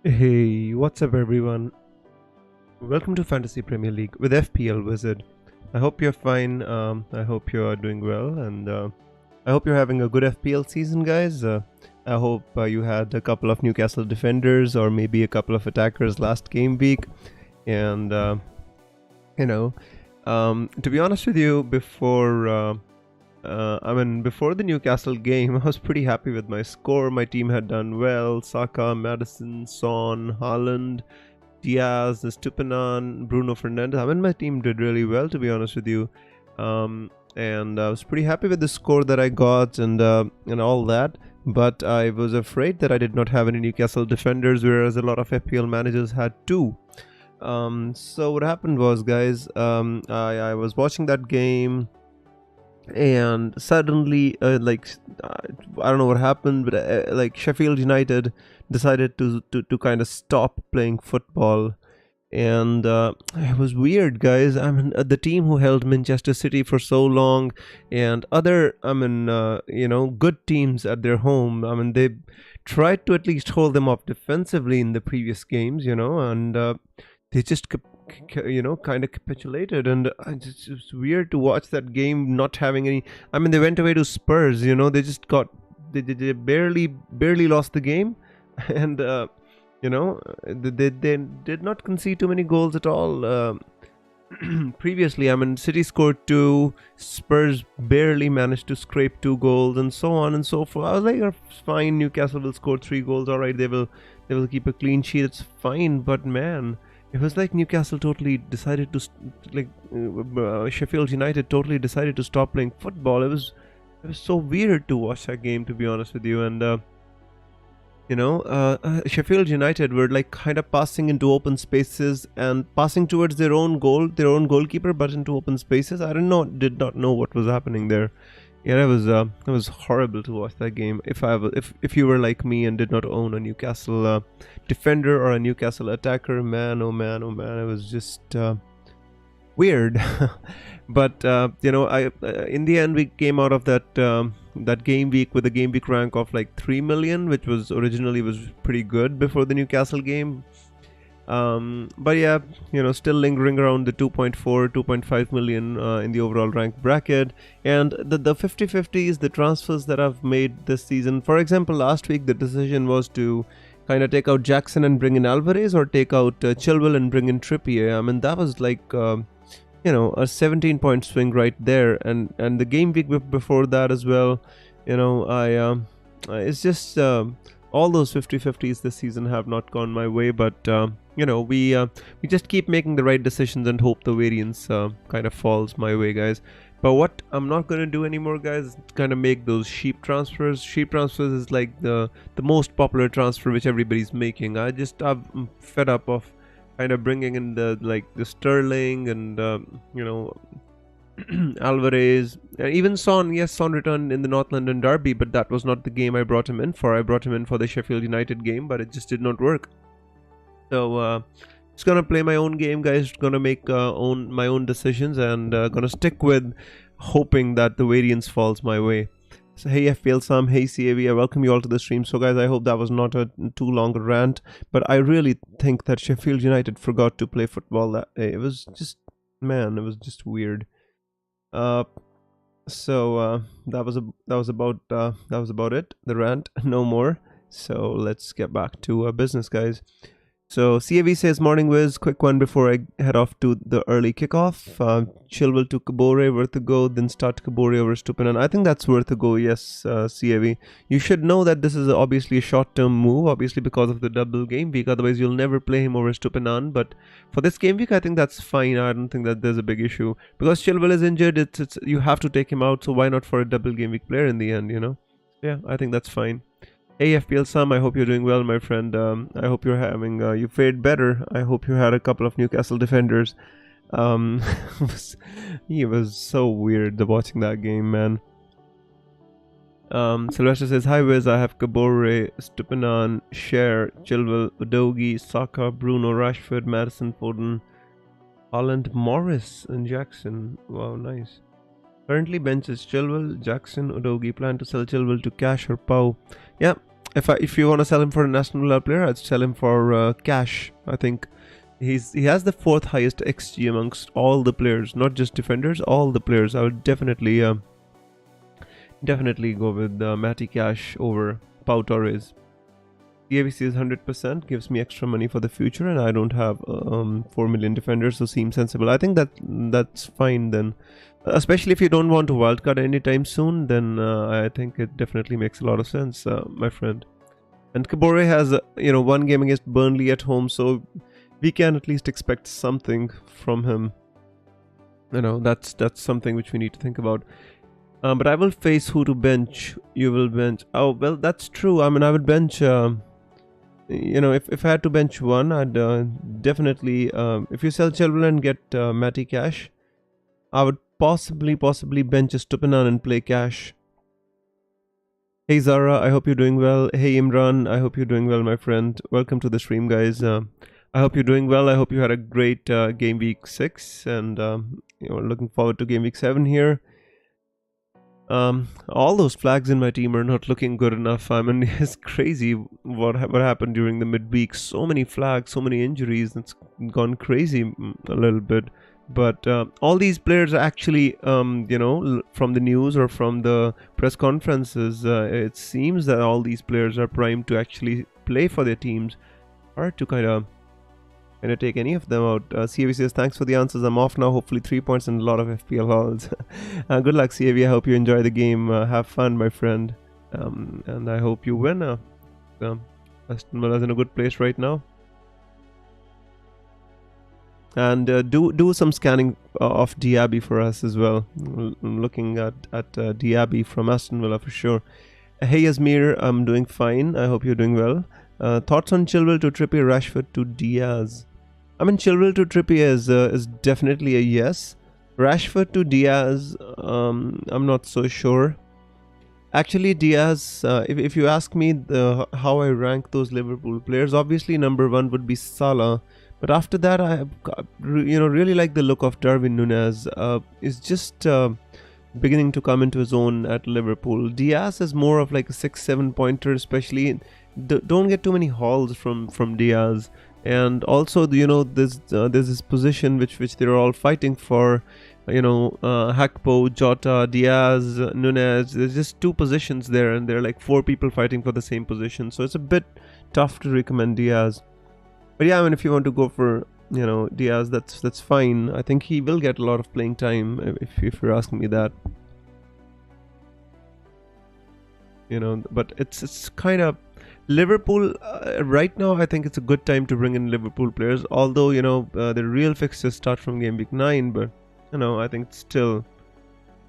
Hey, what's up everyone? Welcome to Fantasy Premier League with FPL Wizard. I hope you're fine. I hope you are doing well, and I hope you're having a good FPL season, guys. I hope you had a couple of Newcastle defenders or maybe a couple of attackers last game week. And you know, to be honest with you, before the Newcastle game, I was pretty happy with my score. My team had done well. Saka, Madison, Son, Haaland, Diaz, Stupinan, Bruno Fernandes. My team did really well, to be honest with you. And I was pretty happy with the score that I got and all that. But I was afraid that I did not have any Newcastle defenders, whereas a lot of FPL managers had two. So what happened was, guys, I was watching that game, and suddenly I don't know what happened, but Sheffield United decided to kind of stop playing football. And it was weird, guys. The team who held Manchester City for so long, and other good teams at their home, they tried to at least hold them off defensively in the previous games, and they just kind of capitulated. And it's weird to watch that game not having any. They went away to Spurs. They just got they barely lost the game. And they did not concede too many goals at all. Previously, City scored 2, Spurs barely managed to scrape 2 goals, and so on and so forth. I was like, fine, Newcastle will score 3 goals, all right, they will keep a clean sheet, it's fine. But man, it was like Newcastle totally decided to Sheffield United totally decided to stop playing football. It was so weird to watch that game, to be honest with you. And Sheffield United were like kind of passing into open spaces and passing towards their own goalkeeper, but into open spaces. I did not know what was happening there. Yeah, it was horrible to watch that game. If you were like me and did not own a Newcastle defender or a Newcastle attacker, man, oh man, oh man, it was just weird. But I in the end we came out of that game week with a game week rank of like 3 million, which was pretty good before the Newcastle game. But yeah, still lingering around the 2.5 million in the overall rank bracket. And the 50-50s, the transfers that I've made this season, for example, last week the decision was to kind of take out Jackson and bring in Alvarez, or take out Chilwell and bring in Trippier. That was like a 17-point swing right there. And the game week before that as well, it's just all those 50-50s this season have not gone my way. But we just keep making the right decisions and hope the variance kind of falls my way, guys. But what I'm not going to do anymore, guys, is kind of make those sheep transfers. Sheep transfers is like the most popular transfer which everybody's making. I'm fed up of kind of bringing in the Sterling and Alvarez, and even Son. Yes, Son returned in the North London derby, but that was not the game I brought him in for. I brought him in for the Sheffield United game, but it just did not work. So just gonna play my own game, guys. Gonna make my own decisions, and gonna stick with hoping that the variance falls my way. So hey FPL Sam, hey CAV, I welcome you all to the stream. So guys, I hope that was not a too long a rant, but I really think that Sheffield United forgot to play football that day. It was just, man, it was just weird. So that was about it, the rant, no more. So let's get back to business, guys. So CAV says, morning Wiz, quick one before I head off to the early kickoff. Chilwell to Kabore, worth a go, then start Kabore over Stupinan. I think that's worth a go, yes, CAV. You should know that this is obviously a short-term move, obviously because of the double game week. Otherwise, you'll never play him over Stupinan. But for this game week, I think that's fine. I don't think that there's a big issue. Because Chilwell is injured, it's you have to take him out, so why not for a double game week player in the end, Yeah, I think that's fine. Hey FPL Sam, I hope you're doing well, my friend. I hope you're having you fared better. I hope you had a couple of Newcastle defenders. It was so weird watching that game, man. Sylvester says, hi Wiz, I have Kabore, Stupinan, Cher, Chilwell, Udogi, Saka, Bruno, Rashford, Madison, Foden, Haaland, Morris, and Jackson. Wow, nice. Currently benches Chilwell, Jackson, Udogi. Plan to sell Chilwell to cash or Pau. Yeah, if you want to sell him for a Aston Villa player, I'd sell him for cash. I think he has the 4th highest XG amongst all the players, not just defenders, all the players. I would definitely go with Matty Cash over Pau Torres. The ABC is 100%, gives me extra money for the future, and I don't have 4 million defenders, so seems sensible. I think that's fine then. Especially if you don't want to wildcard anytime soon, then I think it definitely makes a lot of sense, my friend. And Kabore has, one game against Burnley at home, so we can at least expect something from him. That's something which we need to think about. But I will face who to bench. You will bench. Oh, well, that's true. I mean, I would bench... if I had to bench one, I'd definitely... if you sell Chilwell and get Matty Cash, I would possibly bench Stupinan and play Cash. Hey Zara, I hope you're doing well. Hey Imran, I hope you're doing well, my friend. Welcome to the stream, guys. I hope you're doing well. I hope you had a great game week 6, and looking forward to game week 7 here. All those flags in my team are not looking good enough. I mean, it's crazy what happened during the midweek. So many flags, so many injuries. It's gone crazy a little bit. But all these players are actually, from the news or from the press conferences, it seems that all these players are primed to actually play for their teams. Hard to kind of take any of them out. CAV says, thanks for the answers. I'm off now. Hopefully 3 points and a lot of FPL hauls. Good luck, CAV. I hope you enjoy the game. Have fun, my friend. And I hope you win. Aston Villa is in a good place right now. And do some scanning of Diaby for us as well. I'm looking at Diaby from Aston Villa for sure. Hey Yasmir, I'm doing fine. I hope you're doing well. Thoughts on Chilwell to Trippier, Rashford to Diaz? I mean, Chilwell to Trippier is definitely a yes. Rashford to Diaz, I'm not so sure. Actually, Diaz, if you ask me how I rank those Liverpool players, obviously number 1 would be Salah. But after that, I really like the look of Darwin Núñez. Is just beginning to come into his own at Liverpool. Diaz is more of like a 6-7 pointer, especially. Don't get too many hauls from Diaz. And also, there's this position which they're all fighting for. Hakpo, Jota, Diaz, Núñez. There's just 2 positions there, and there are like 4 people fighting for the same position. So it's a bit tough to recommend Diaz. But yeah, I mean, if you want to go for, Diaz, that's fine. I think he will get a lot of playing time, if you're asking me that. But it's kind of... Liverpool, right now, I think it's a good time to bring in Liverpool players. Although, the real fixtures start from game week 9. But, I think it's still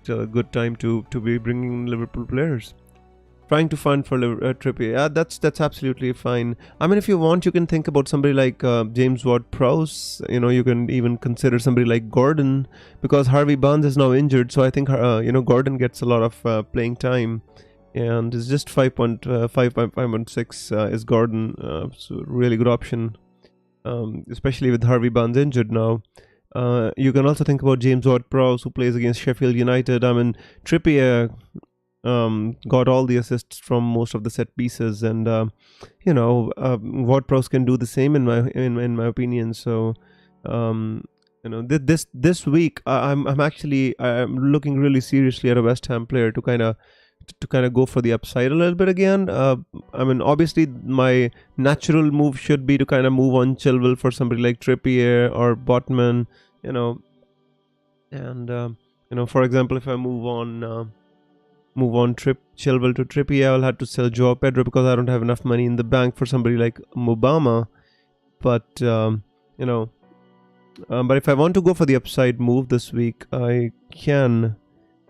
a good time to be bringing in Liverpool players. Trying to fund for Trippier. Yeah, that's absolutely fine. I mean, if you want, you can think about somebody like James Ward-Prowse. You can even consider somebody like Gordon, because Harvey Barnes is now injured. So I think Gordon gets a lot of playing time, and it's just 5.6 is Gordon. So really good option, especially with Harvey Barnes injured now. You can also think about James Ward-Prowse, who plays against Sheffield United. I mean, Trippier got all the assists from most of the set pieces, and Ward-Prowse can do the same in my opinion. So this week I'm looking really seriously at a West Ham player to kind of go for the upside a little bit again. I mean, obviously my natural move should be to kind of move on Chilwell for somebody like Trippier or Botman, and for example, if I move on Chilwell to Trippier, I'll have to sell Joao Pedro because I don't have enough money in the bank for somebody like Mubama. But but if I want to go for the upside move this week, I can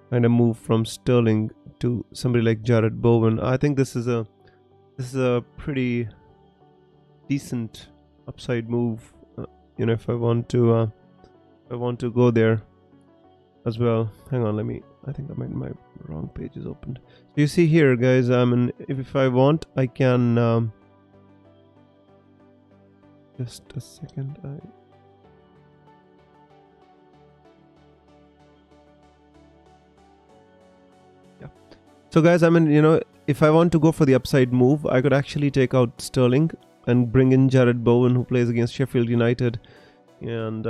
kind of move from Sterling to somebody like Jared Bowen. I think this is a pretty decent upside move. If I want to go there as well. Hang on, I think my wrong page is opened. So you see here, guys, I mean, if I want, I can just a second. So guys, I mean, if I want to go for the upside move, I could actually take out Sterling and bring in Jared Bowen, who plays against Sheffield United. And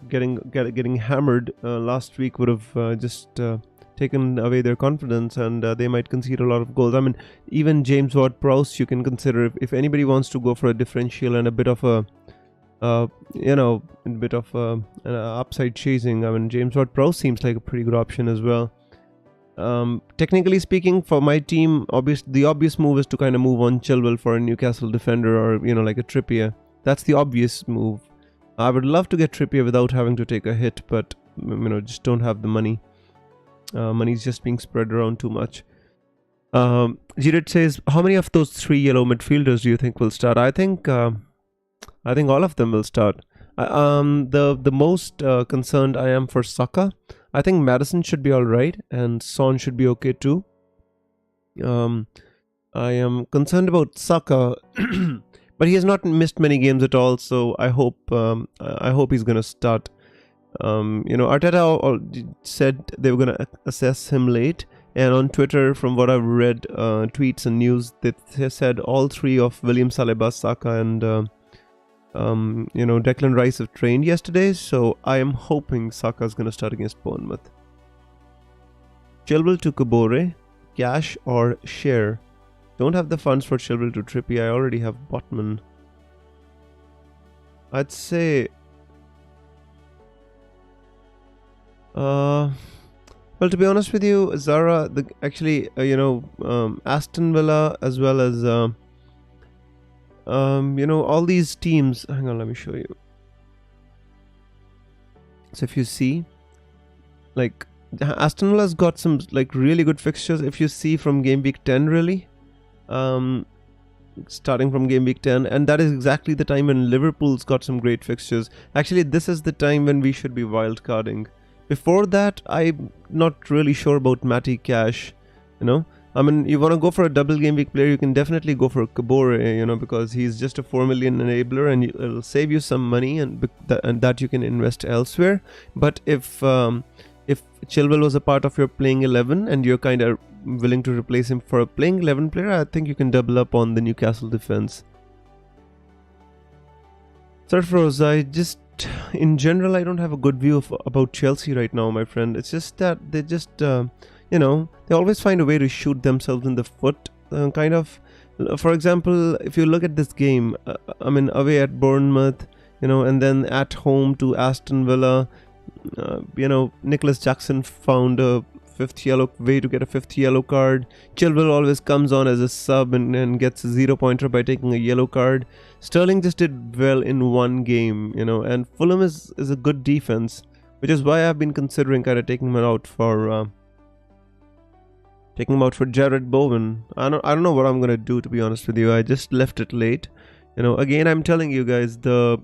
getting hammered last week would have just taken away their confidence, and they might concede a lot of goals. I mean, even James Ward-Prowse you can consider if anybody wants to go for a differential and a bit of a upside chasing. I mean, James Ward-Prowse seems like a pretty good option as well. Technically speaking, for my team, the obvious move is to kind of move on Chilwell for a Newcastle defender, or like a Trippier. That's the obvious move. I would love to get Trippier without having to take a hit, but just don't have the money. Money's just being spread around too much. Girid says, how many of those 3 yellow midfielders do you think will start? I think all of them will start. The most concerned I am for Saka. I think Maddison should be alright, and Son should be okay too. I am concerned about Saka, but he has not missed many games at all, so I hope he's gonna start. Arteta said they were gonna assess him late, and on Twitter, from what I've read, tweets and news, they said all 3 of William Saliba, Saka, and Declan Rice have trained yesterday, so I am hoping Saka's gonna start against Bournemouth. Chilwell to Kabore, cash or share? Don't have the funds for Chilwell to Trippier. I already have Botman. I'd say well, to be honest with you, Zara, Aston Villa, as well as all these teams. Hang on, let me show you. So if you see, like, Aston Villa's got some like really good fixtures. If you see from game week 10, really, starting from game week 10, and that is exactly the time when Liverpool's got some great fixtures. Actually, this is the time when we should be wildcarding. Before that, I'm not really sure about Matty Cash. I mean, you want to go for a double game week player, you can definitely go for Kabore, because he's just a 4 million enabler, and it'll save you some money, and that you can invest elsewhere. But if Chilwell was a part of your playing 11 and you're kind of willing to replace him for a playing 11 player, I think you can double up on the Newcastle defense. Surfrose, in general, I don't have a good view about Chelsea right now, my friend. It's just that they just, they always find a way to shoot themselves in the foot. For example, if you look at this game, away at Bournemouth, and then at home to Aston Villa, Nicholas Jackson found a way to get a 5th yellow card. Chilwell always comes on as a sub and gets a 0-pointer by taking a yellow card. Sterling just did well in one game, and Fulham is a good defense, which is why I've been considering kind of taking him out for Jared Bowen. I don't know what I'm gonna do, to be honest with you. I just left it late. Again, I'm telling you guys, the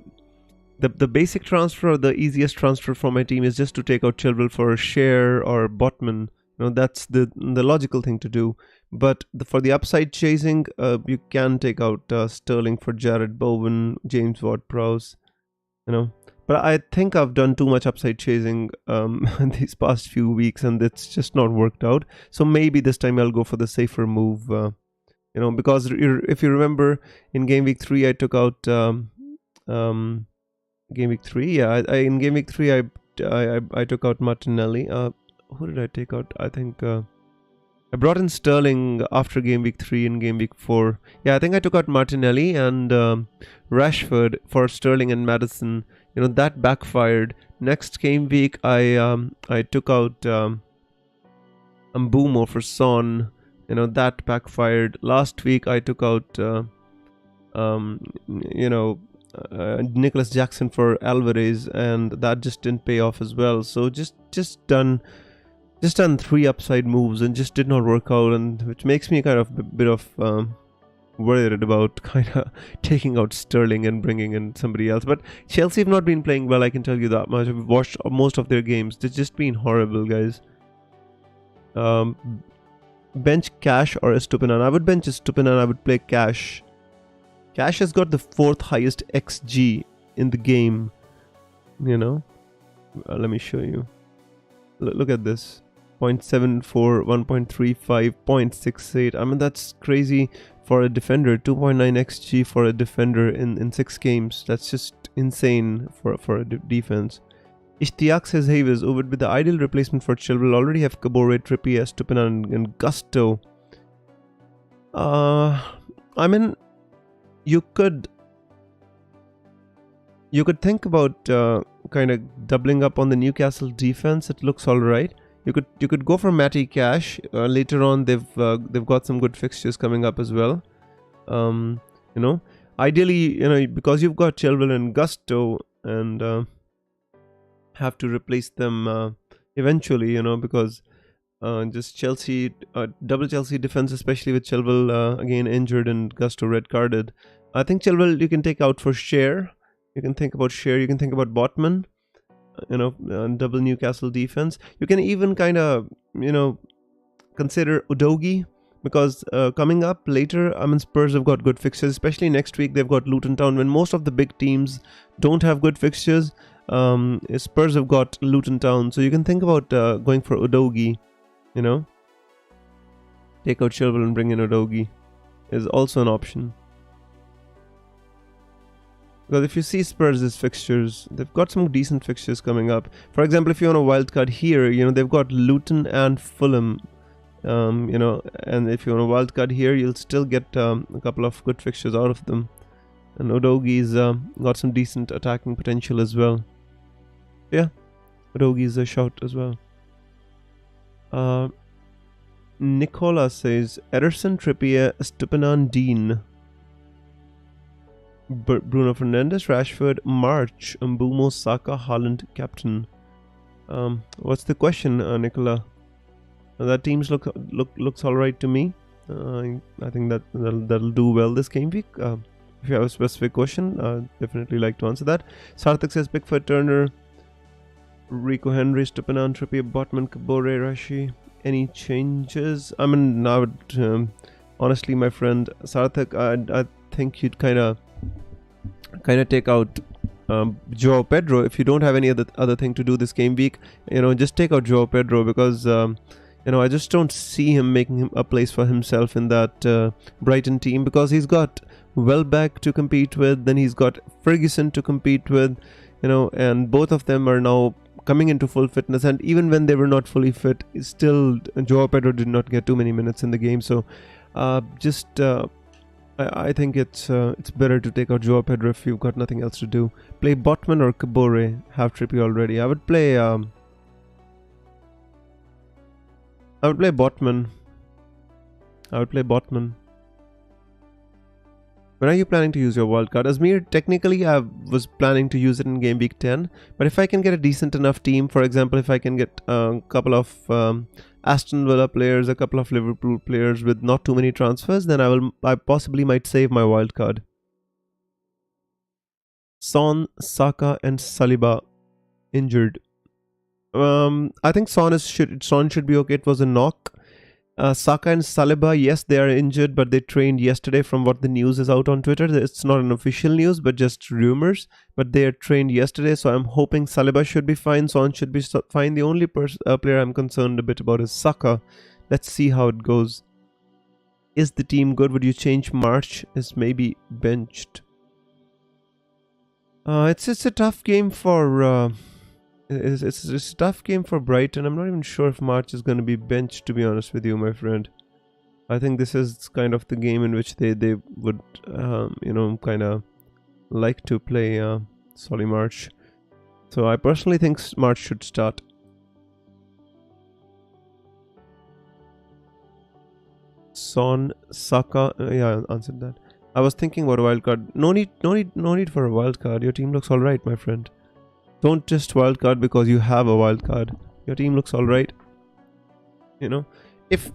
basic transfer, or the easiest transfer for my team, is just to take out Chilwell for a share or Botman. That's the logical thing to do. But for the upside chasing, you can take out Sterling for Jared Bowen, James Ward-Prowse. But I think I've done too much upside chasing these past few weeks, and it's just not worked out. So maybe this time I'll go for the safer move. Because if you remember, in game week 3, I took out game week 3. Yeah, in game week 3, I took out Martinelli. Who did I take out? I think I brought in Sterling after game week 3 and game week 4. Yeah, I think I took out Martinelli and Rashford for Sterling and Maddison. That backfired. Next game week, I took out Mbumo for Son. That backfired. Last week, I took out Nicholas Jackson for Alvarez, and that just didn't pay off as well. So just done 3 upside moves and just did not work out, and which makes me kind of a bit of worried about kind of taking out Sterling and bringing in somebody else. But Chelsea have not been playing well, I can tell you that much. I've watched most of their games. They've just been horrible, guys. Bench Cash or Estupinan? I would bench Estupinan. I would play Cash. Cash has got the 4th highest XG in the game. Let me show you. Look at this. 0.74, 1.35, 0.68. I mean, that's crazy for a defender. 2.9 xg for a defender in 6 games. That's just insane for a defense. Ishtiaq says, hey Wiz, who would be the ideal replacement for Chilwell? Already have Kabore, Trippier, Stupinan and Gusto. I mean, you could think about kind of doubling up on the Newcastle defense. It looks alright. You could go for Matty Cash. Later on, they've got some good fixtures coming up as well. You know, ideally, you know, because you've got Chilwell and Gusto and have to replace them eventually, you know, because just Chelsea, double Chelsea defense, especially with Chilwell again injured and Gusto red carded. I think Chilwell you can take out for Share. You can think about Share. You can think about Botman. You know, double Newcastle defense. You can even kind of, you know, consider Udogie, because coming up later, I mean, Spurs have got good fixtures, especially next week. They've got Luton Town. When most of the big teams don't have good fixtures, Spurs have got Luton Town. So you can think about going for Udogie, you know. Take out Chilwell and bring in Udogie is also an option. Because if you see Spurs' fixtures, they've got some decent fixtures coming up. For example, if you want a wildcard here, you know, they've got Luton and Fulham. You know, and if you want a wildcard here, you'll still get a couple of good fixtures out of them. And Udogie's got some decent attacking potential as well. Yeah, Udogie's a shout as well. Nicola says, Ederson, Trippier, Stupinan, Dean, Bruno Fernandes, Rashford, March, Mbumo, Saka, Haaland, captain. What's the question, Nicola? That teams looks alright to me. I think that'll do well this game week. If you have a specific question, definitely like to answer that. Sarthak says Pickford, Turner, Rico Henry, Stupinan, Trippier, Botman, Kabore, Rashi. Any changes? I mean, I would honestly, my friend Sarthak, I think you'd kind of take out Joao Pedro. If you don't have any other thing to do this game week, you know, just take out Joao Pedro, because you know, I just don't see him making a place for himself in that Brighton team, because he's got Welbeck to compete with, then he's got Ferguson to compete with, you know, and both of them are now coming into full fitness. And even when they were not fully fit, still Joao Pedro did not get too many minutes in the game. So I think it's better to take out Joao Pedro if you've got nothing else to do. Play Botman or Kabore. Have Trippier already. I would play Botman. When are you planning to use your wildcard? Azmir, technically I was planning to use it in game week 10, but if I can get a decent enough team, for example, if I can get a couple of Aston Villa players, a couple of Liverpool players with not too many transfers, then I possibly might save my wildcard. Son, Saka and Saliba injured. I think Son should be okay. It was a knock. Saka and Saliba, yes, they are injured, but they trained yesterday from what the news is out on Twitter. It's not an official news, but just rumors. But they are trained yesterday, so I'm hoping Saliba should be fine. Son should be fine. The only player I'm concerned a bit about is Saka. Let's see how it goes. Is the team good? Would you change March? Is maybe benched? It's a tough game for... It's a tough game for Brighton. I'm not even sure if March is going to be benched, to be honest with you, my friend. I think this is kind of the game in which they would, you know, kind of like to play Solly March. So I personally think March should start. Son, Saka, yeah, I answered that. I was thinking about a wildcard. No need for a wildcard. Your team looks alright, my friend. Don't just wildcard because you have a wildcard. Your team looks alright. You know, if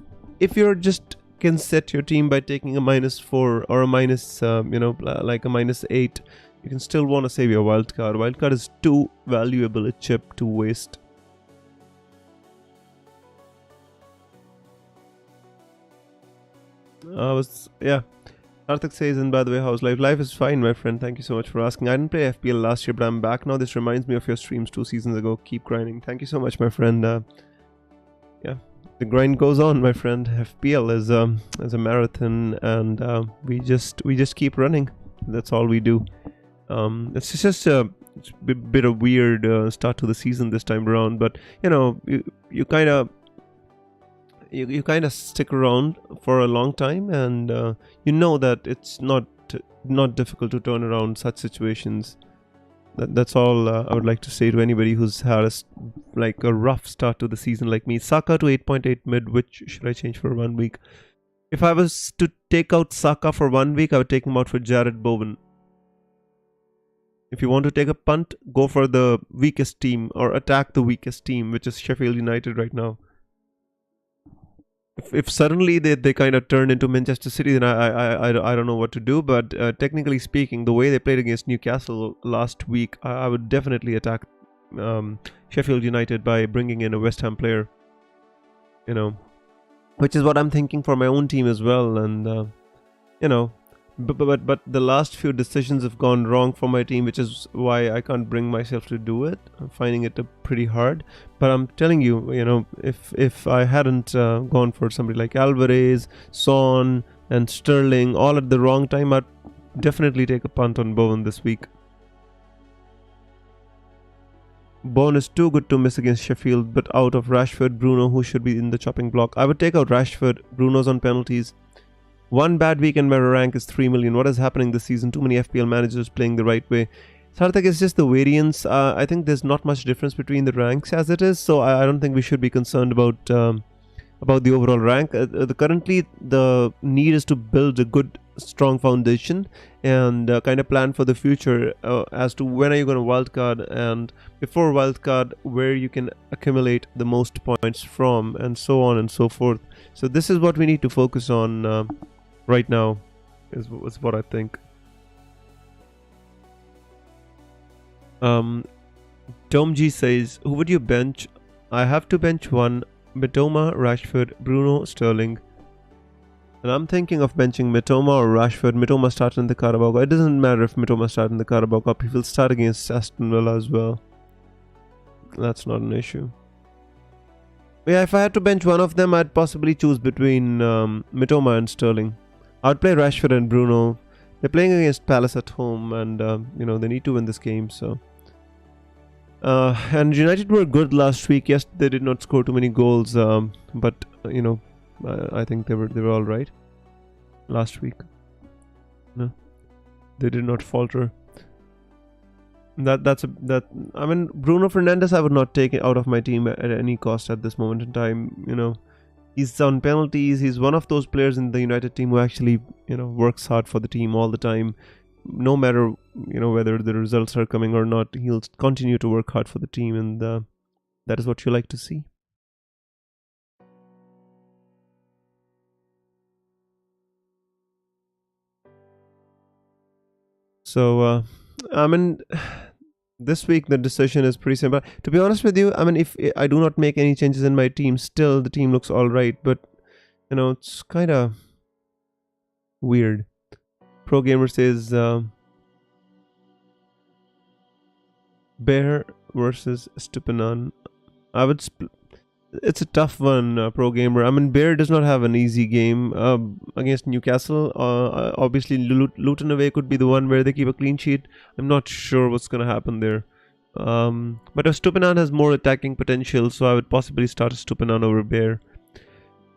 you're just can set your team by taking a -4 or a minus, you know, like a -8, you can still want to save your wildcard. Wildcard is too valuable a chip to waste. Yeah. Arthak says, and by the way, how's life? Life is fine, my friend. Thank you so much for asking. I didn't play FPL last year, but I'm back now. This reminds me of your streams 2 seasons ago. Keep grinding. Thank you so much, my friend. yeah, the grind goes on, my friend. FPL is a marathon, and we just keep running. That's all we do. It's just a bit of weird start to the season this time around, but you kind of you kind of stick around for a long time, and that it's not difficult to turn around such situations. That's all I would like to say to anybody who's had a rough start to the season like me. Saka to 8.8 mid. Which should I change for 1 week? If I was to take out Saka for 1 week, I would take him out for Jared Bowen. If you want to take a punt, go for the weakest team or attack the weakest team, which is Sheffield United right now. If suddenly they kind of turn into Manchester City, then I don't know what to do. But technically speaking, the way they played against Newcastle last week, I would definitely attack Sheffield United by bringing in a West Ham player. Which is what I'm thinking for my own team as well. And but the last few decisions have gone wrong for my team, which is why I can't bring myself to do it. I'm finding it pretty hard. But I'm telling you, if I hadn't gone for somebody like Alvarez, Son, and Sterling all at the wrong time, I'd definitely take a punt on Bowen this week. Bowen is too good to miss against Sheffield, but out of Rashford, Bruno, who should be in the chopping block. I would take out Rashford. Bruno's on penalties. One bad week and my rank is 3 million. What is happening this season? Too many FPL managers playing the right way. Sarthak, is just the variance. I think there's not much difference between the ranks as it is, so I don't think we should be concerned about the overall rank. Currently, the need is to build a good, strong foundation and kind of plan for the future as to when are you going to wildcard, and before wildcard, where you can accumulate the most points from, and so on and so forth. So this is what we need to focus on right now, is what I think. Tom G says, who would you bench? I have to bench one: Mitoma, Rashford, Bruno, Sterling. And I'm thinking of benching Mitoma or Rashford. Mitoma started in the Carabao Cup. It doesn't matter if Mitoma started in the Carabao Cup. He will start against Aston Villa as well. That's not an issue. Yeah, if I had to bench one of them, I'd possibly choose between Mitoma and Sterling. I'd play Rashford and Bruno. They're playing against Palace at home, and they need to win this game. So, and United were good last week. Yes, they did not score too many goals, but I think they were all right last week. No, they did not falter. I mean, Bruno Fernandes I would not take out of my team at any cost at this moment in time. He's on penalties. He's one of those players in the United team who actually works hard for the team all the time. No matter whether the results are coming or not, he'll continue to work hard for the team, and that is what you like to see. So I mean, this week the decision is pretty simple. To be honest with you, I mean, if I do not make any changes in my team, still the team looks all right. But it's kind of weird. Pro Gamer says Bear versus Stupinan. It's a tough one, Pro Gamer. I mean, Bear does not have an easy game against Newcastle. Obviously, Luton away could be the one where they keep a clean sheet. I'm not sure what's going to happen there. But Stupinan has more attacking potential, so I would possibly start Stupinan over Bear.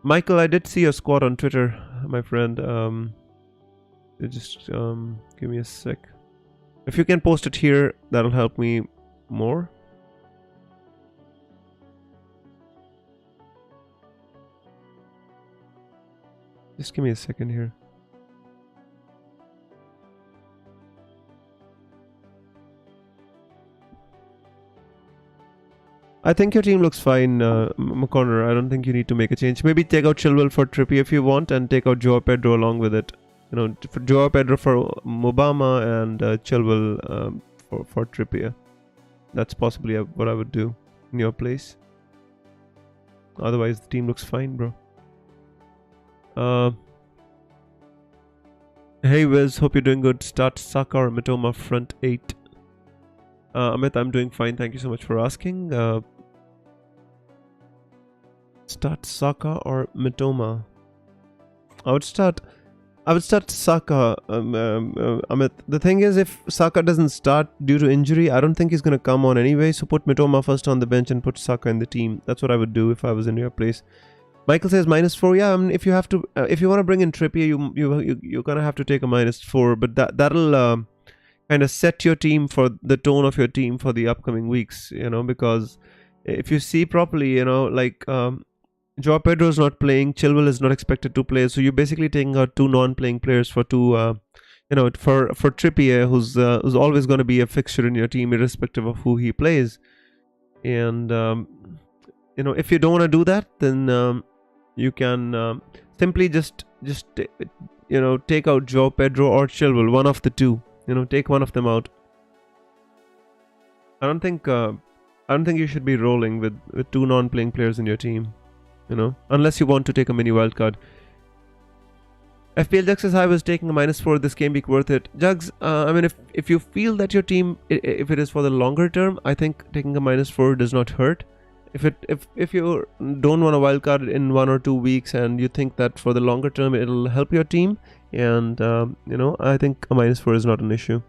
Michael, I did see your squad on Twitter, my friend. Just give me a sec. If you can post it here, that'll help me more. Just give me a second here. I think your team looks fine, McConnor. I don't think you need to make a change. Maybe take out Chilwell for Trippier if you want, and take out Joao Pedro along with it. For Joao Pedro for Mobama, and Chilwell for Trippier. That's possibly what I would do in your place. Otherwise, the team looks fine, bro. Hey Wiz, hope you're doing good. Start Saka or Mitoma front 8. Amit, I'm doing fine. Thank you so much for asking. Start Saka or Mitoma? I would start Saka. Amit. The thing is, if Saka doesn't start due to injury, I don't think he's gonna come on anyway. So put Mitoma first on the bench and put Saka in the team. That's what I would do if I was in your place. Michael says -4. Yeah, I mean, if you have to, if you want to bring in Trippier, you're gonna have to take a -4. But that'll kind of set your team for the tone of your team for the upcoming weeks. You know, because if you see properly, you know, like. Joao Pedro is not playing. Chilwell is not expected to play. So you're basically taking out 2 non-playing players for 2. You know, for Trippier, who's always going to be a fixture in your team, irrespective of who he plays. And you know, if you don't want to do that, then you can simply just you know, take out Joao Pedro or Chilwell, one of the 2. You know, take one of them out. I don't think you should be rolling with 2 non-playing players in your team. You know, unless you want to take a mini wildcard. FPL Jug says I was taking a -4 this game week worth it. Jugs, I mean, if you feel that your team, if it is for the longer term, I think taking a -4 does not hurt. If you don't want a wildcard in 1 or 2 weeks and you think that for the longer term it'll help your team, and you know, I think a -4 is not an issue.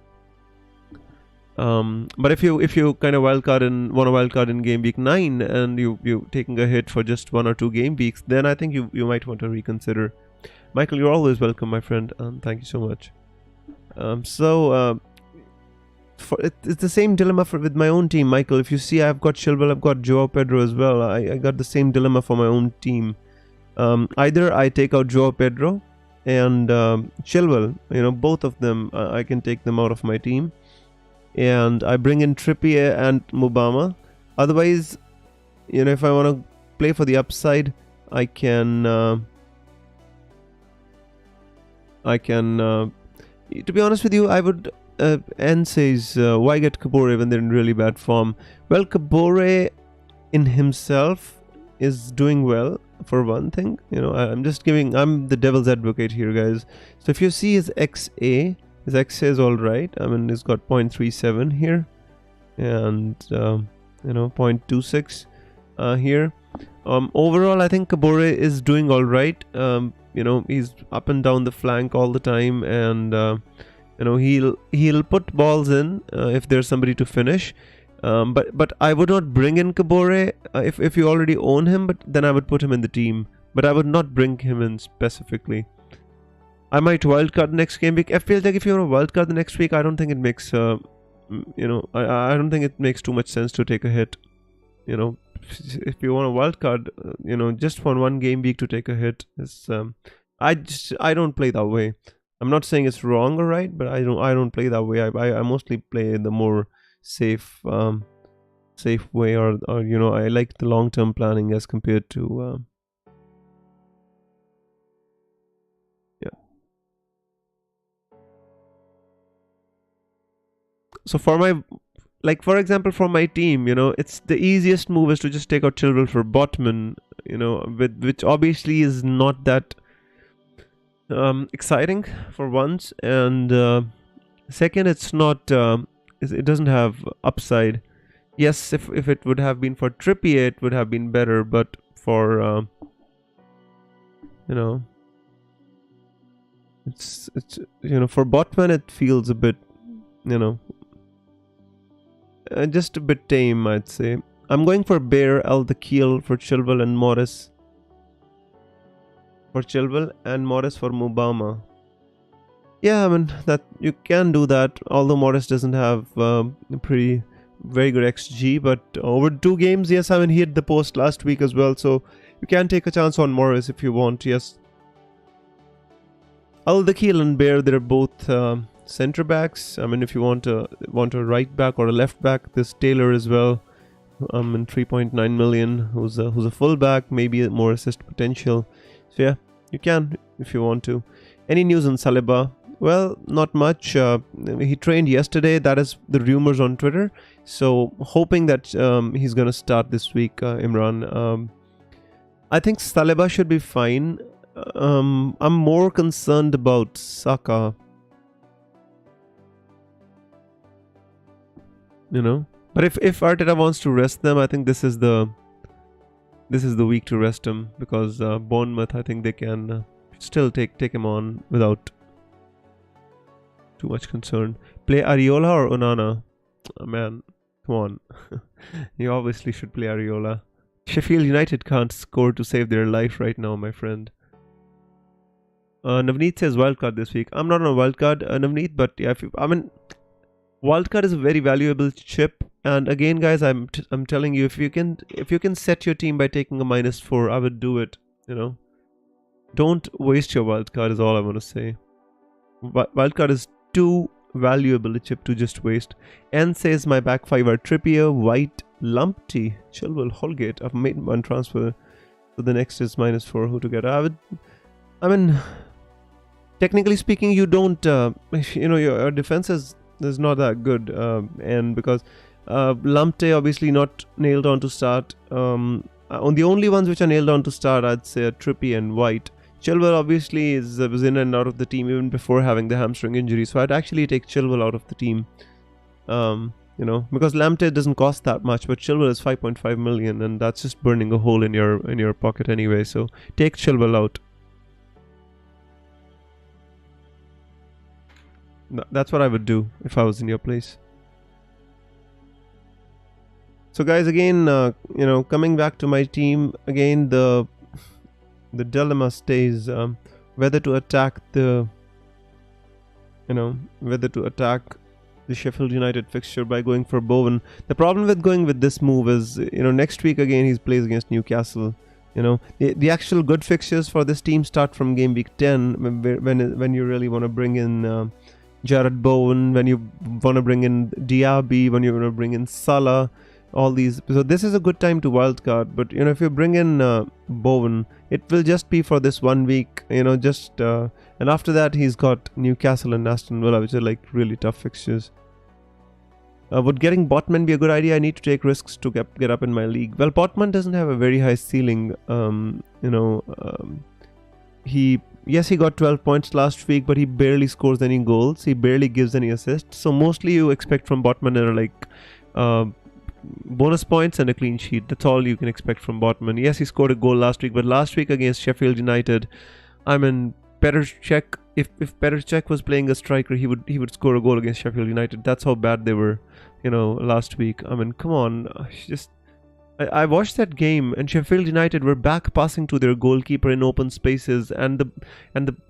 But if you kind of want a wildcard in game week 9 and you taking a hit for just 1 or 2 game weeks, then I think you might want to reconsider. Michael, you're always welcome, my friend. Thank you so much. It's the same dilemma with my own team, Michael. If you see, I've got Chilwell, I've got Joao Pedro as well. I got the same dilemma for my own team. Either I take out Joao Pedro and Chilwell, you know, both of them, I can take them out of my team. And I bring in Trippier and Mubama. Otherwise, you know, if I want to play for the upside, I can. To be honest with you, I would. N says, why get Kabore when they're in really bad form? Well, Kabore in himself is doing well, for one thing. You know, I'm the devil's advocate here, guys. So if you see his XA. His XA is alright. I mean, he's got 0.37 here. And, you know, 0.26 here. Overall, I think Kabore is doing alright. You know, he's up and down the flank all the time. And, you know, he'll put balls in if there's somebody to finish. But I would not bring in Kabore if you already own him. But then I would put him in the team. But I would not bring him in specifically. I might wildcard next game week. I feel like if you want to wildcard the next week, I don't think it makes, you know, I don't think it makes too much sense to take a hit. You know, if you want a wildcard, you know, just for 1 game week to take a hit is, I don't play that way. I'm not saying it's wrong or right, but I don't play that way. I mostly play the more safe way, or you know, I like the long term planning as compared to. So for example, for my team, you know, it's the easiest move is to just take out Chilwell for Botman, you know, which obviously is not that exciting for once, and second, it's not, it doesn't have upside. Yes, if it would have been for Trippier, it would have been better, but for you know, it's you know, for Botman it feels a bit, you know. Just a bit tame, I'd say. I'm going for Bear, Al-Dakhil for Chilwell and Morris. For Chilwell and Morris for Mubama. Yeah, I mean, that you can do that. Although Morris doesn't have very good XG, but over 2 games, yes, I mean, he hit the post last week as well. So you can take a chance on Morris if you want. Yes. Al-Dakhil and Bear, they're both. Center backs. I mean, if you want a right back or a left back, there's Taylor as well. In 3.9 million, who's a full back, maybe more assist potential. So yeah, you can if you want to. Any news on Saliba? Well, not much. He trained yesterday. That is the rumors on Twitter. So hoping that he's gonna start this week. Imran. I think Saliba should be fine. I'm more concerned about Saka. You know, but if Arteta wants to rest them, I think this is the this is the week to rest him, because Bournemouth, I think they can still take him on without too much concern. Play Areola or Onana? Oh, man, come on. You obviously should play Areola. Sheffield United can't score to save their life right now, my friend. Navneet says wildcard this week. I'm not on a wildcard, Navneet, but yeah, wildcard is a very valuable chip. And again, guys, I'm telling you, if you can set your team by taking a -4, I would do it. You know, don't waste your wildcard is all I want to say. Wildcard is too valuable a chip to just waste. N says my back 5 are Trippier, White, Lumpty, Chilwell, Holgate. I've made one transfer, so the next is -4. Who to get? I mean, technically speaking, you don't. Your defense is not that good, and because Lumpty obviously not nailed on to start. On the only ones which are nailed on to start, I'd say Trippier and White. Chilwell obviously was in and out of the team even before having the hamstring injury, so I'd actually take Chilwell out of the team. Because Lamptey doesn't cost that much, but Chilwell is 5.5 million, and that's just burning a hole in your pocket anyway. So take Chilwell out. That's what I would do if I was in your place. So guys, again, coming back to my team again, the dilemma stays whether to attack the Sheffield United fixture by going for Bowen. The problem with going with this move is, next week again he plays against Newcastle. The actual good fixtures for this team start from game week 10, when you really want to bring in Jared Bowen, when you want to bring in Diaby, when you want to bring in Salah. All these, so this is a good time to wildcard. But if you bring in Bowen, it will just be for this 1 week, and after that he's got Newcastle and Aston Villa, which are like really tough fixtures. Would getting Botman be a good idea? I need to take risks to get up in my league. Well, Botman doesn't have a very high ceiling. He got 12 points last week, but he barely scores any goals. He barely gives any assists. So mostly you expect from Botman are like bonus points and a clean sheet. That's all you can expect from Botman. Yes, he scored a goal last week, but last week against Sheffield United, Petr if Petr Cech was playing a striker, he would score a goal against Sheffield United. That's how bad they were, last week. Come on, I watched that game, and Sheffield United were back passing to their goalkeeper in open spaces, and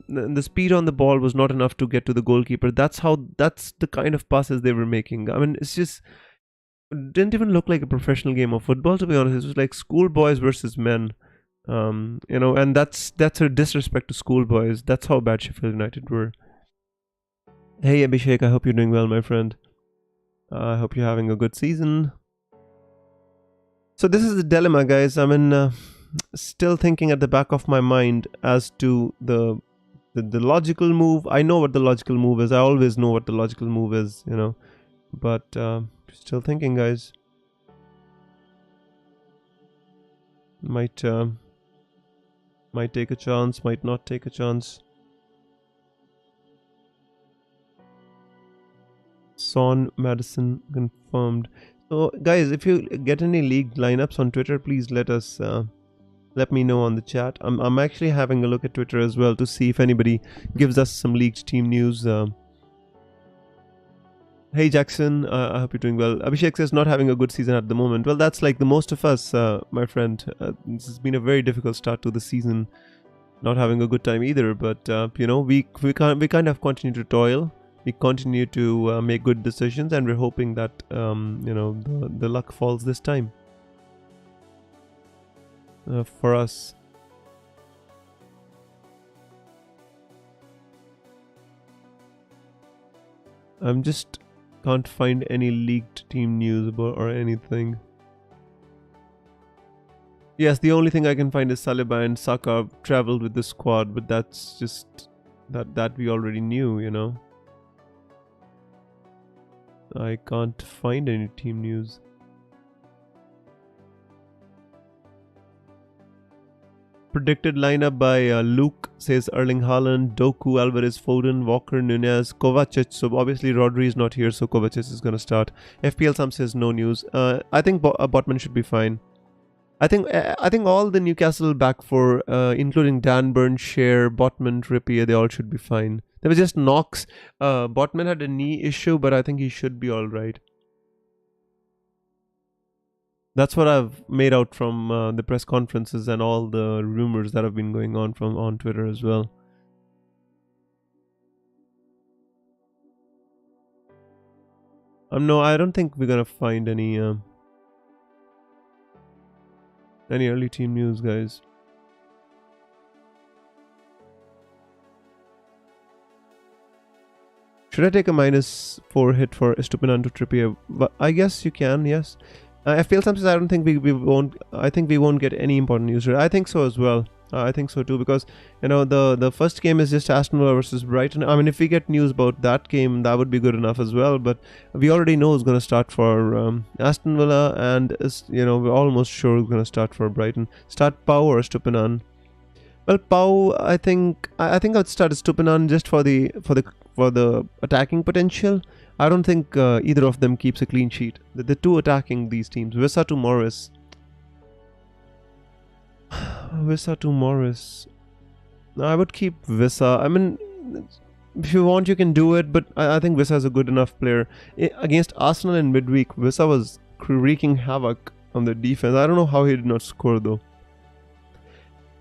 the speed on the ball was not enough to get to the goalkeeper. That's the kind of passes they were making. It's just didn't even look like a professional game of football, to be honest. It was like schoolboys versus men, and that's a disrespect to schoolboys. That's how bad Sheffield United were. Hey Abhishek, I hope you're doing well, my friend. I hope you're having a good season. So this is the dilemma, guys. Still thinking at the back of my mind as to the logical move. I know what the logical move is. I always know what the logical move is, but still thinking, guys. Might take a chance, might not take a chance. Son, Madison confirmed. So guys, if you get any league lineups on Twitter, please let me know on the chat. I'm actually having a look at Twitter as well to see if anybody gives us some leaked team news. Hey Jackson, I hope you're doing well. Abhishek says not having a good season at the moment. Well, that's like the most of us, my friend. This has been a very difficult start to the season. Not having a good time either, but we kind of continue to toil. We continue to make good decisions, and we're hoping that the luck falls this time for us. I'm just can't find any leaked team news about or anything. Yes, the only thing I can find is Saliba and Saka traveled with the squad, but that's just that we already knew, I can't find any team news. Predicted lineup by Luke says Erling Haaland, Doku, Alvarez, Foden, Walker, Nunez, Kovacic. So obviously Rodri is not here, so Kovacic is going to start. FPL Sam says no news. I think Botman should be fine. I think all the Newcastle back four, including Dan Burn, Share, Botman, Trippier, they all should be fine. There was just Knox. Botman had a knee issue, but I think he should be all right. That's what I've made out from the press conferences and all the rumors that have been going on from on Twitter as well. No, I don't think we're gonna find any early team news, guys. Should I take a -4 hit for Estupinan to Trippier? But I guess you can, yes. FPL sometimes I don't think we won't. I think we won't get any important news. I think so as well. I think so too, because the first game is just Aston Villa versus Brighton. I mean, if we get news about that game, that would be good enough as well. But we already know who's going to start for Aston Villa, and we're almost sure who's going to start for Brighton. Start Pau or Estupinan? Well, Pau, I think I'd start Estupinan just for the attacking potential. I don't think either of them keeps a clean sheet. The two attacking these teams, Wissa to Morris. Wissa to Morris. I would keep Wissa. I mean, if you want, you can do it, but I think Wissa is a good enough player. Against Arsenal in midweek, Wissa was wreaking havoc on the defense. I don't know how he did not score though.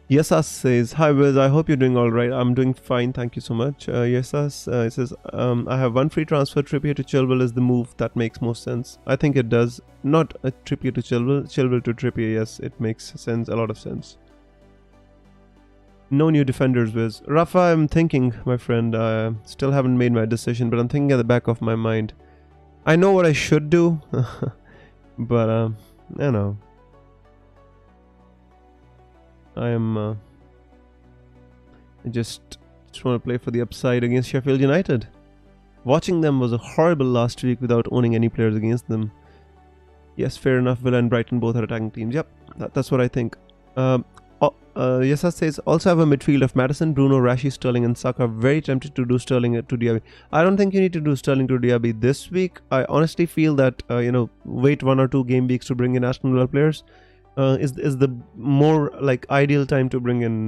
Yesas says, "Hi Wiz, I hope you're doing alright. I'm doing fine, thank you so much." Yesas says, "I have one free transfer. Trippier to Chilwell is the move that makes most sense." I think it does. Not a Trippier to Chilwell to Trippier. Yes, it makes sense, a lot of sense. No new defenders, Wiz. Rafa, I'm thinking, my friend. I still haven't made my decision, but I'm thinking at the back of my mind. I know what I should do, but I know. I just want to play for the upside against Sheffield United. Watching them was a horrible last week without owning any players against them. Yes, fair enough. Villa and Brighton both are attacking teams. Yep, that's what I think. Yesa says, also have a midfield of Maddison, Bruno, Rashi, Sterling and Saka. Very tempted to do Sterling to Diaby. I don't think you need to do Sterling to Diaby this week. I honestly feel that, wait 1 or 2 game weeks to bring in Aston Villa players. Is the more like ideal time to bring in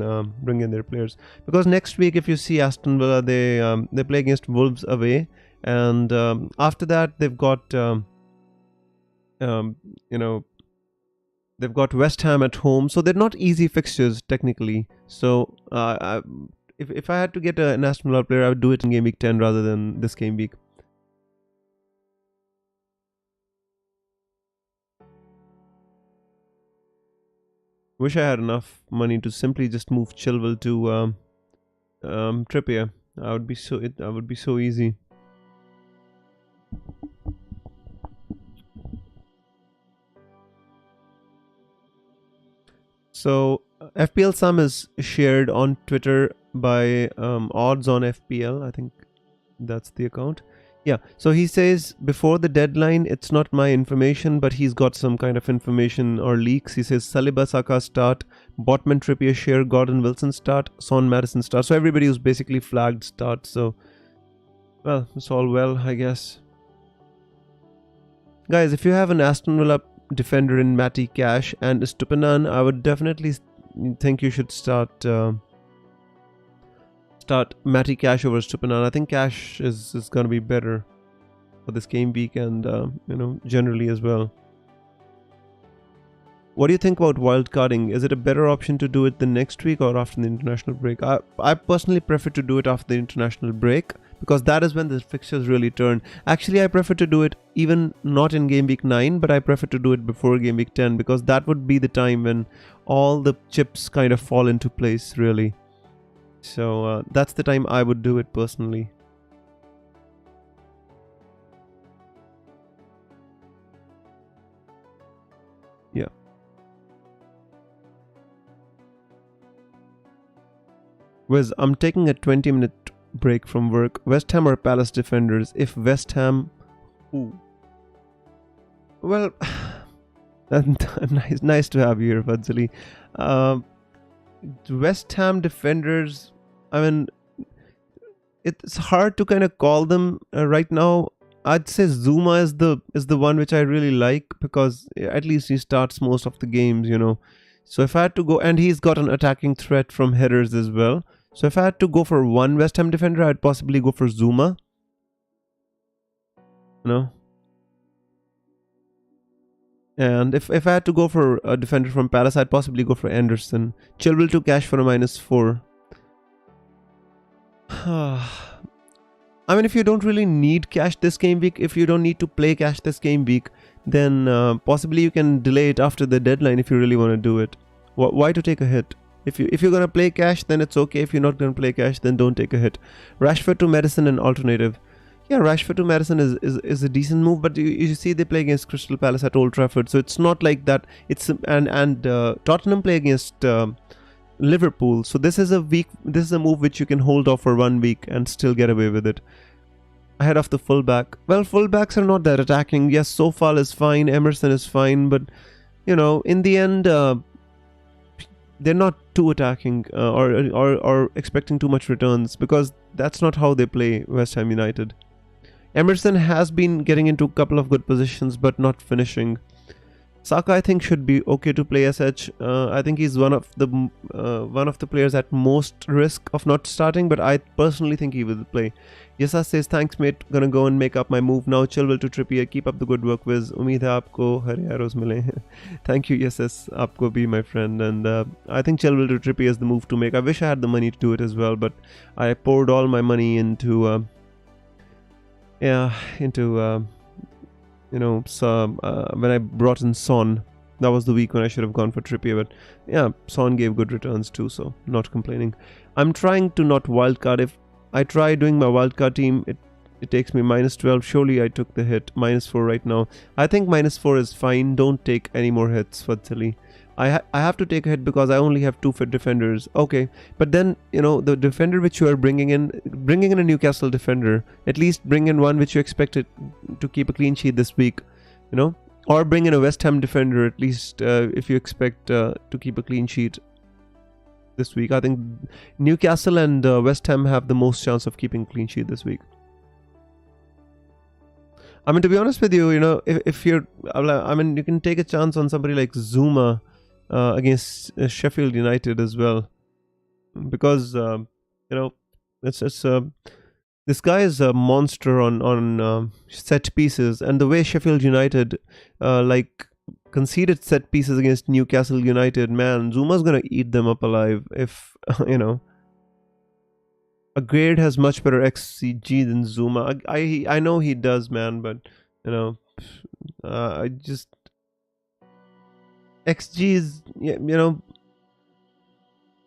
their players, because next week if you see Aston Villa, they play against Wolves away, and after that they've got they've got West Ham at home, so they're not easy fixtures technically. So if I had to get an Aston Villa player, I would do it in game week 10 rather than this game week. Wish I had enough money to simply just move Chilwell to Trippier. That would be so easy. So FPL Sum is shared on Twitter by Odds on FPL. I think that's the account. Yeah, so he says before the deadline, it's not my information, but he's got some kind of information or leaks. He says Saliba, Saka start, Botman, Trippier, Share, Gordon, Wilson start, Son, Maddison start. So everybody who's basically flagged start. So, well, it's all well, I guess. Guys, if you have an Aston Villa defender in Matty Cash and Estupinan, I would definitely think you should start Matty Cash over Estupinan. I think Cash is going to be better for this game week and generally as well. What do you think about wildcarding? Is it a better option to do it the next week or after the international break? I personally prefer to do it after the international break, because that is when the fixtures really turn. Actually, I prefer to do it even not in game week 9, but I prefer to do it before game week 10, because that would be the time when all the chips kind of fall into place, really. So that's the time I would do it personally. Yeah. Whereas I'm taking a 20-minute break from work. West Ham or Palace defenders? If West Ham... Ooh. Well, nice to have you here, Fadzali. West Ham defenders, I mean, it's hard to kind of call them right now. I'd say Zuma is the one which I really like because at least he starts most of the games, you know. So if I had to go, and he's got an attacking threat from headers as well. So if I had to go for one West Ham defender, I'd possibly go for Zuma. You know. And if I had to go for a defender from Palace, I'd possibly go for Anderson. Chilwell to cash for a -4. I mean, if you don't really need cash this game week, if you don't need to play cash this game week, then possibly you can delay it after the deadline if you really want to do it. Why to take a hit? If you're gonna play cash, then it's okay. If you're not gonna play cash, then don't take a hit. Rashford to Madison and alternative. Yeah, Rashford to Madison is a decent move, but you see they play against Crystal Palace at Old Trafford, so it's not like that. It's and Tottenham play against Liverpool, so this is a move which you can hold off for 1 week and still get away with it. Ahead of the fullback. Well, fullbacks are not that attacking. Yes, Sofal is fine, Emerson is fine, but you know, in the end, they're not too attacking or expecting too much returns because that's not how they play West Ham United. Emerson has been getting into a couple of good positions but not finishing. Saka, I think, should be okay to play SH. I think he's one of the players at most risk of not starting, but I personally think he will play. Yasa says, thanks mate, gonna go and make up my move now. Chilwell to Trippier, keep up the good work Wiz. Umeed hai aapko hare arrows mile. Thank you, yes, aapko bhi, my friend. And I think Chilwell to Trippier is the move to make. I wish I had the money to do it as well, but I poured all my money into you know, some when I brought in Son. That was the week when I should have gone for Trippier, but yeah, Son gave good returns too, so not complaining. I'm trying to not wildcard. If I try doing my wildcard team, it takes me -12. Surely I took the hit. -4 right now. I think -4 is fine. Don't take any more hits, Fadzili. I have to take a hit because I only have 2 fit defenders. Okay, but then, you know, the defender which you are bringing in a Newcastle defender, at least bring in one which you expected to keep a clean sheet this week, you know, or bring in a West Ham defender at least if you expect to keep a clean sheet this week. I think Newcastle and West Ham have the most chance of keeping clean sheet this week. I mean, to be honest with you, you know, if you're, I mean, you can take a chance on somebody like Zuma against Sheffield United as well, because you know, it's this guy is a monster on set pieces, and the way Sheffield United like conceded set pieces against Newcastle United, man, Zuma's gonna eat them up alive. If you know, a grade has much better XCG than Zuma. I know he does, man, but you know, I just XG is, you know,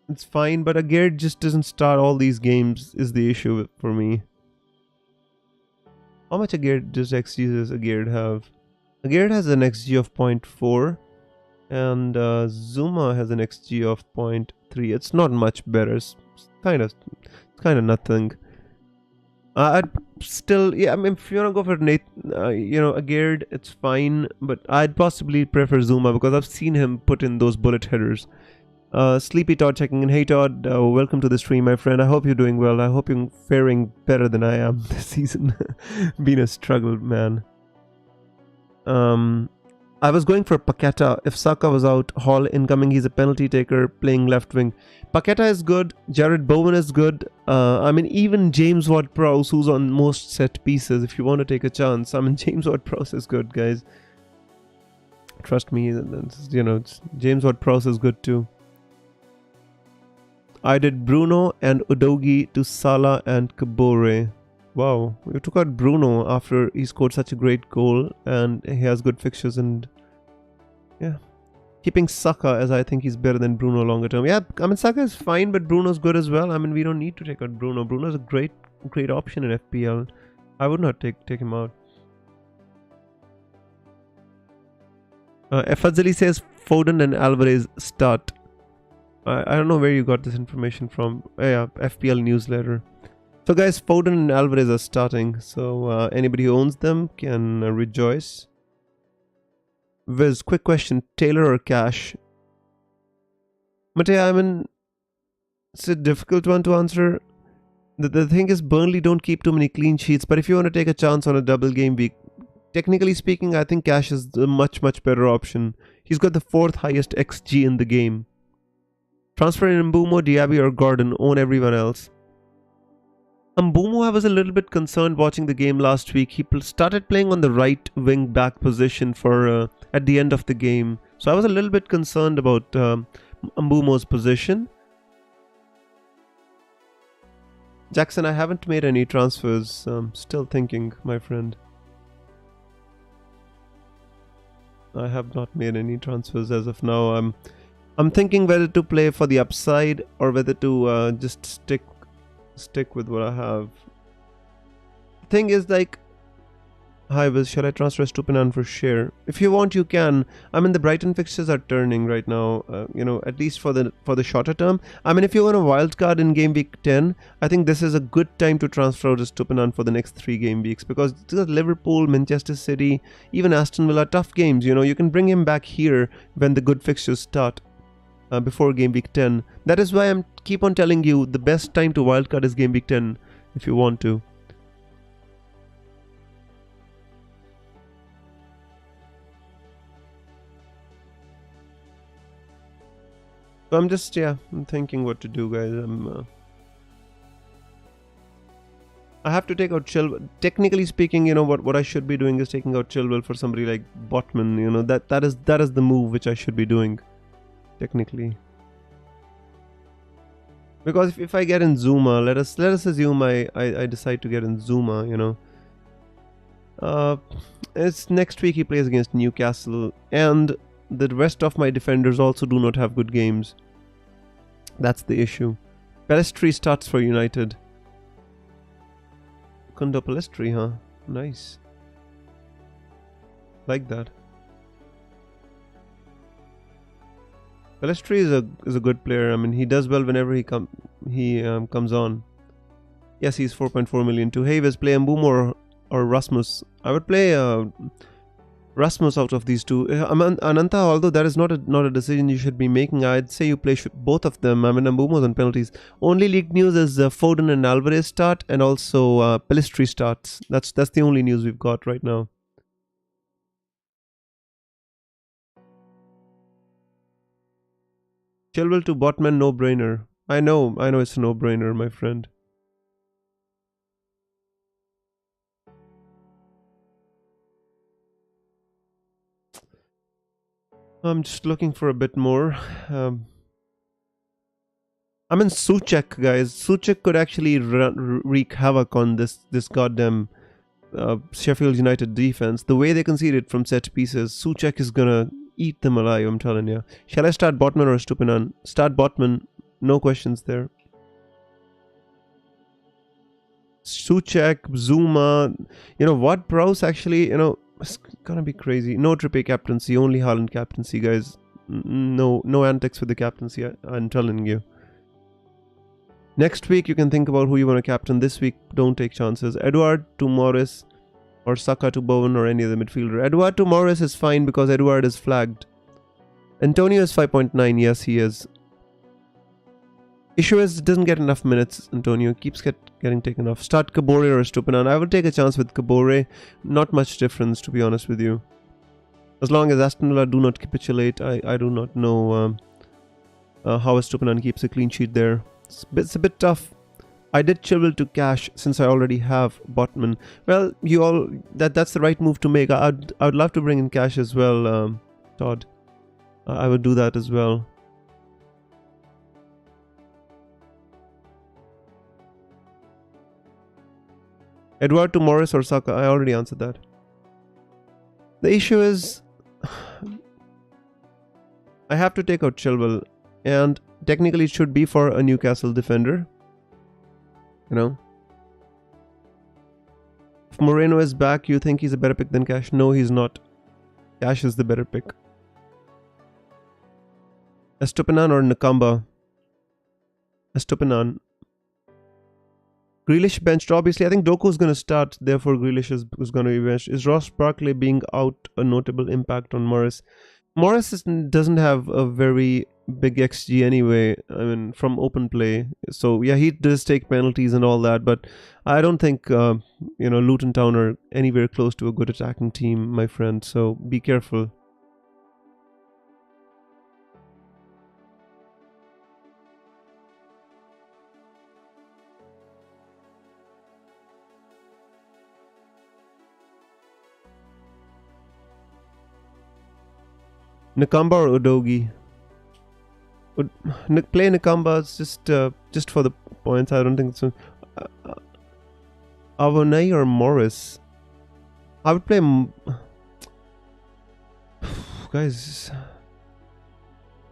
it's fine, but Agard just doesn't start all these games is the issue for me. How much Agard does XG does Agard have? Agard has an XG of 0.4 and Zuma has an XG of 0.3. It's not much better. It's kind of nothing. I'd still, yeah, I mean, if you want to go for you know, Agard, it's fine, but I'd possibly prefer Zuma because I've seen him put in those bullet headers. Sleepy Todd checking in. Hey Todd, welcome to the stream, my friend. I hope you're doing well. I hope you're faring better than I am this season. Been a struggle, man. I was going for Paqueta. If Saka was out, Hall incoming. He's a penalty taker playing left wing. Paqueta is good. Jared Bowen is good. I mean, even James Ward-Prowse, who's on most set pieces, if you want to take a chance. I mean, James Ward-Prowse is good, guys. Trust me, you know, James Ward-Prowse is good too. I did Bruno and Udogi to Salah and Kabore. Wow, we took out Bruno after he scored such a great goal and he has good fixtures, and yeah, keeping Saka as I think he's better than Bruno longer term. Yeah, I mean, Saka is fine, but Bruno's good as well. I mean, we don't need to take out Bruno. Bruno's a great option in FPL. I would not take him out. Fadzili says Foden and Alvarez start. I don't know where you got this information from. Yeah, FPL newsletter. So guys, Foden and Alvarez are starting, so anybody who owns them can rejoice. Viz, quick question, Taylor or Cash? Matej, I mean, it's a difficult one to answer. The thing is, Burnley don't keep too many clean sheets, but if you want to take a chance on a double game week, technically speaking, I think Cash is the much better option. He's got the 4th highest XG in the game. Transfer in Mbumo, Diaby or Gordon, own everyone else. Mbumo, I was a little bit concerned watching the game last week. He started playing on the right wing back position for at the end of the game. So I was a little bit concerned about Mbumo's position. Jackson, I haven't made any transfers. Still thinking, my friend. I have not made any transfers as of now. I'm thinking whether to play for the upside or whether to just stick with what I have. The thing is, like, hi Wiz, shall I transfer Stupinan for share? If you want, you can. I mean, the Brighton fixtures are turning right now. At least for the shorter term. I mean, if you want a wild card in game week 10, I think this is a good time to transfer out Stupinan for the next 3 game weeks, because Liverpool, Manchester City, even Aston Villa, tough games. You can bring him back here when the good fixtures start. Before game week 10. That is why I'm keep on telling you the best time to wildcard is game week 10 if you want to. So I'm thinking what to do, guys. I have to take out Chilwell. Technically speaking, what I should be doing is taking out Chilwell for somebody like Botman. That is the move which I should be doing. Technically, because if I get in Zuma, let us assume I decide to get in Zuma. It's next week he plays against Newcastle, and the rest of my defenders also do not have good games. That's the issue. Pelistri starts for United. Kundo Pelistri, huh? Nice. Like that. Pelistri is a good player. I mean, he does well whenever he comes on. Yes, he's 4.4 million too. Hey, Wiz, play Mbumo or Rasmus. I would play Rasmus out of these two. Ananta, although that is not a decision you should be making, I'd say you play both of them. I mean, Mbumo's on penalties. Only league news is Foden and Alvarez start, and also Pelistri starts. That's the only news we've got right now. Chilwell to Botman, no-brainer. I know it's a no-brainer, my friend. I'm just looking for a bit more. I mean, Souček, guys. Souček could actually wreak havoc on this goddamn Sheffield United defense. The way they conceded from set pieces, Souček is gonna eat them alive, I'm telling you. Shall I start Botman or Stupinan? Start Botman. No questions there. Souček, Zuma. What, Prowse actually, it's gonna be crazy. No Trippy captaincy, only Haaland captaincy, guys. No antics with the captaincy, I'm telling you. Next week, you can think about who you want to captain. This week, don't take chances. Edouard to Morris, or Saka to Bowen, or any other midfielder. Edouard to Morris is fine because Edouard is flagged. Antonio is 5.9. Yes, he is. Issue is, doesn't get enough minutes. Antonio keeps getting taken off. Start Kabore or Stupinan. I will take a chance with Kabore. Not much difference, to be honest with you. As long as Aston Villa do not capitulate, I do not know how Stupinan keeps a clean sheet there. It's a bit tough. I did Chilwell to Cash since I already have Botman. Well, that's the right move to make. I would love to bring in Cash as well, Todd. I would do that as well. Edouard to Morris or Saka? I already answered that. The issue is, I have to take out Chilwell, and technically it should be for a Newcastle defender. If Moreno is back, you think he's a better pick than Cash? No, he's not. Cash is the better pick. Estupinan or Nakamba? Estupinan. Grealish benched, obviously. I think Doku's going to start, therefore Grealish is going to be benched. Is Ross Barkley being out a notable impact on Morris? Doesn't have a very big XG anyway. I mean, from open play. So yeah, he does take penalties and all that, but I don't think Luton Town are anywhere close to a good attacking team, my friend. So be careful. Nakamba or Udogi? Play Nakamba just for the points. I don't think so. Avonai or Morris? I would play. Guys,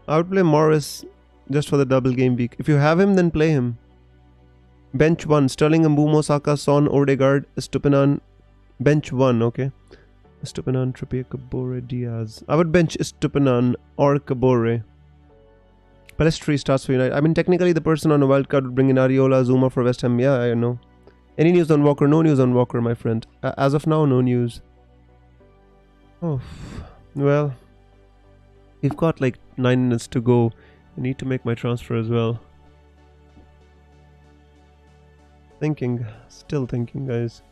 I would play Morris just for the double game week. If you have him, then play him. Bench 1. Sterling, Mbumo, Saka, Son, Odegaard, Stupinan. Bench 1, okay. Stupinan, Trippier, Kabore, Diaz. I would bench Stupinan or Kabore. Palestri starts for United. I mean, technically the person on a wildcard would bring in Ariola, Zuma for West Ham. Yeah, I know. Any news on Walker? No news on Walker, my friend. As of now, no news. Oh, well. We've got like 9 minutes to go. I need to make my transfer as well. Thinking. Still thinking, guys.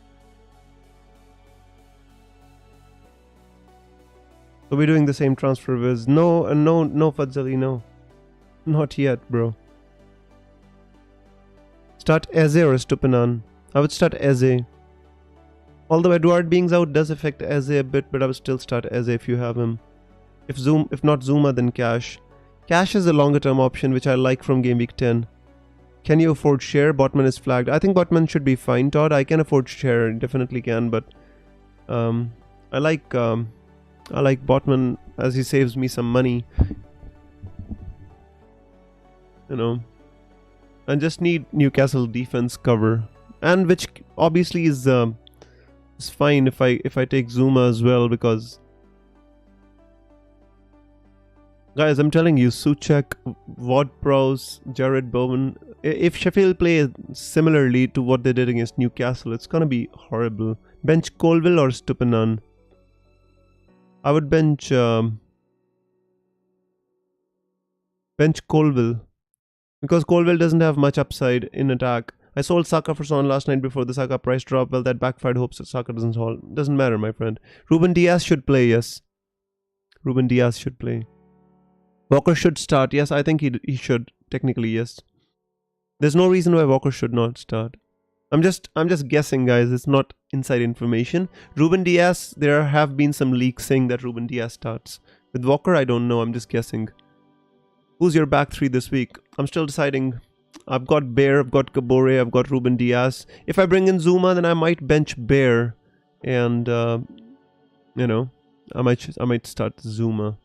So we're doing the same transfer with no Fadzali, no. Not yet, bro. Start Eze or Stupinan? I would start Eze. Although Edouard being out does affect Eze a bit, but I would still start Eze if you have him. If not Zuma, then Cash. Cash is a longer term option which I like from game week 10. Can you afford share? Botman is flagged. I think Botman should be fine, Todd. I can afford share, definitely can, but I like Botman as he saves me some money. You know. I just need Newcastle defense cover. And which obviously is fine if I take Zuma as well, because guys, I'm telling you, Souček, Ward-Prowse, Jared Bowen, if Sheffield play similarly to what they did against Newcastle, it's gonna be horrible. Bench Colville or Stupinan? I would bench Colville, because Colville doesn't have much upside in attack. I sold Saka for Son last night before the Saka price drop. Well, that backfired. Hopes that Saka doesn't hold. Doesn't matter, my friend. Ruben Diaz should play, yes. Ruben Diaz should play. Walker should start. Yes, I think he should. Technically, yes. There's no reason why Walker should not start. I'm just guessing, guys. It's not inside information. Ruben Diaz, there have been some leaks saying that Ruben Diaz starts. With Walker, I don't know. I'm just guessing. Who's your back three this week? I'm still deciding. I've got Bear, I've got Kabore, I've got Ruben Diaz. If I bring in Zuma, then I might bench Bear, and you know, I might start Zuma.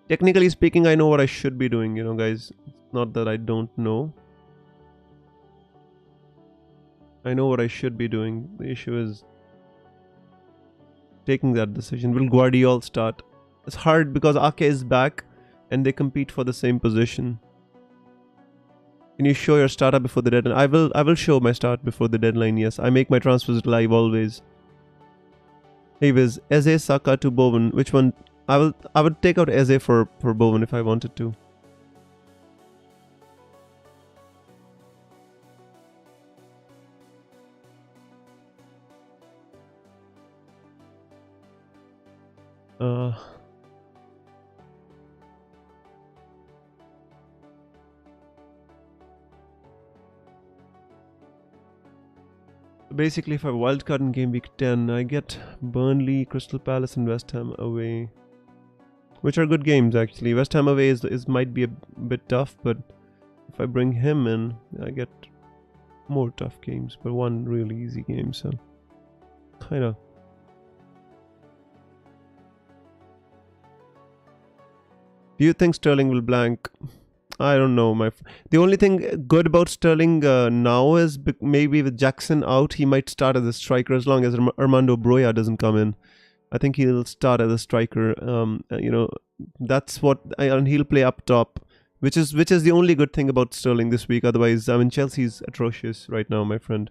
Technically speaking, I know what I should be doing, you know, guys. It's not that I don't know. I know what I should be doing. The issue is taking that decision. Will Guardiola start? It's hard because Ake is back and they compete for the same position. Can you show your startup before the deadline? I will show my start before the deadline, yes. I make my transfers live always. Hey Viz, Eze, Saka to Bowen. Which one? I would take out Eze for Bowen if I wanted to. Basically, if I wildcard in game week 10, I get Burnley, Crystal Palace and West Ham away. Which are good games actually. West Ham away might be a bit tough, but if I bring him in, I get more tough games, but one really easy game, so kind of. Do you think Sterling will blank? I don't know. The only thing good about Sterling now is maybe with Jackson out, he might start as a striker as long as Armando Broja doesn't come in. I think he'll start as a striker. You know, that's what, and he'll play up top, which is the only good thing about Sterling this week. Otherwise, I mean, Chelsea's atrocious right now, my friend.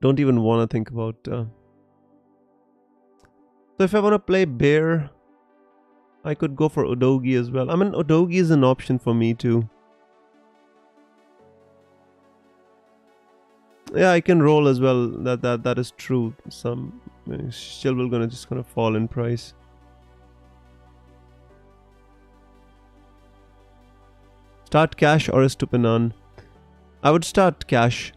Don't even want to think about. So if I want to play Bear, I could go for Udogi as well. I mean, Udogi is an option for me too. Yeah, I can roll as well. That is true. Some Shilwell gonna fall in price. Start Cash or Estupinan? I would start Cash.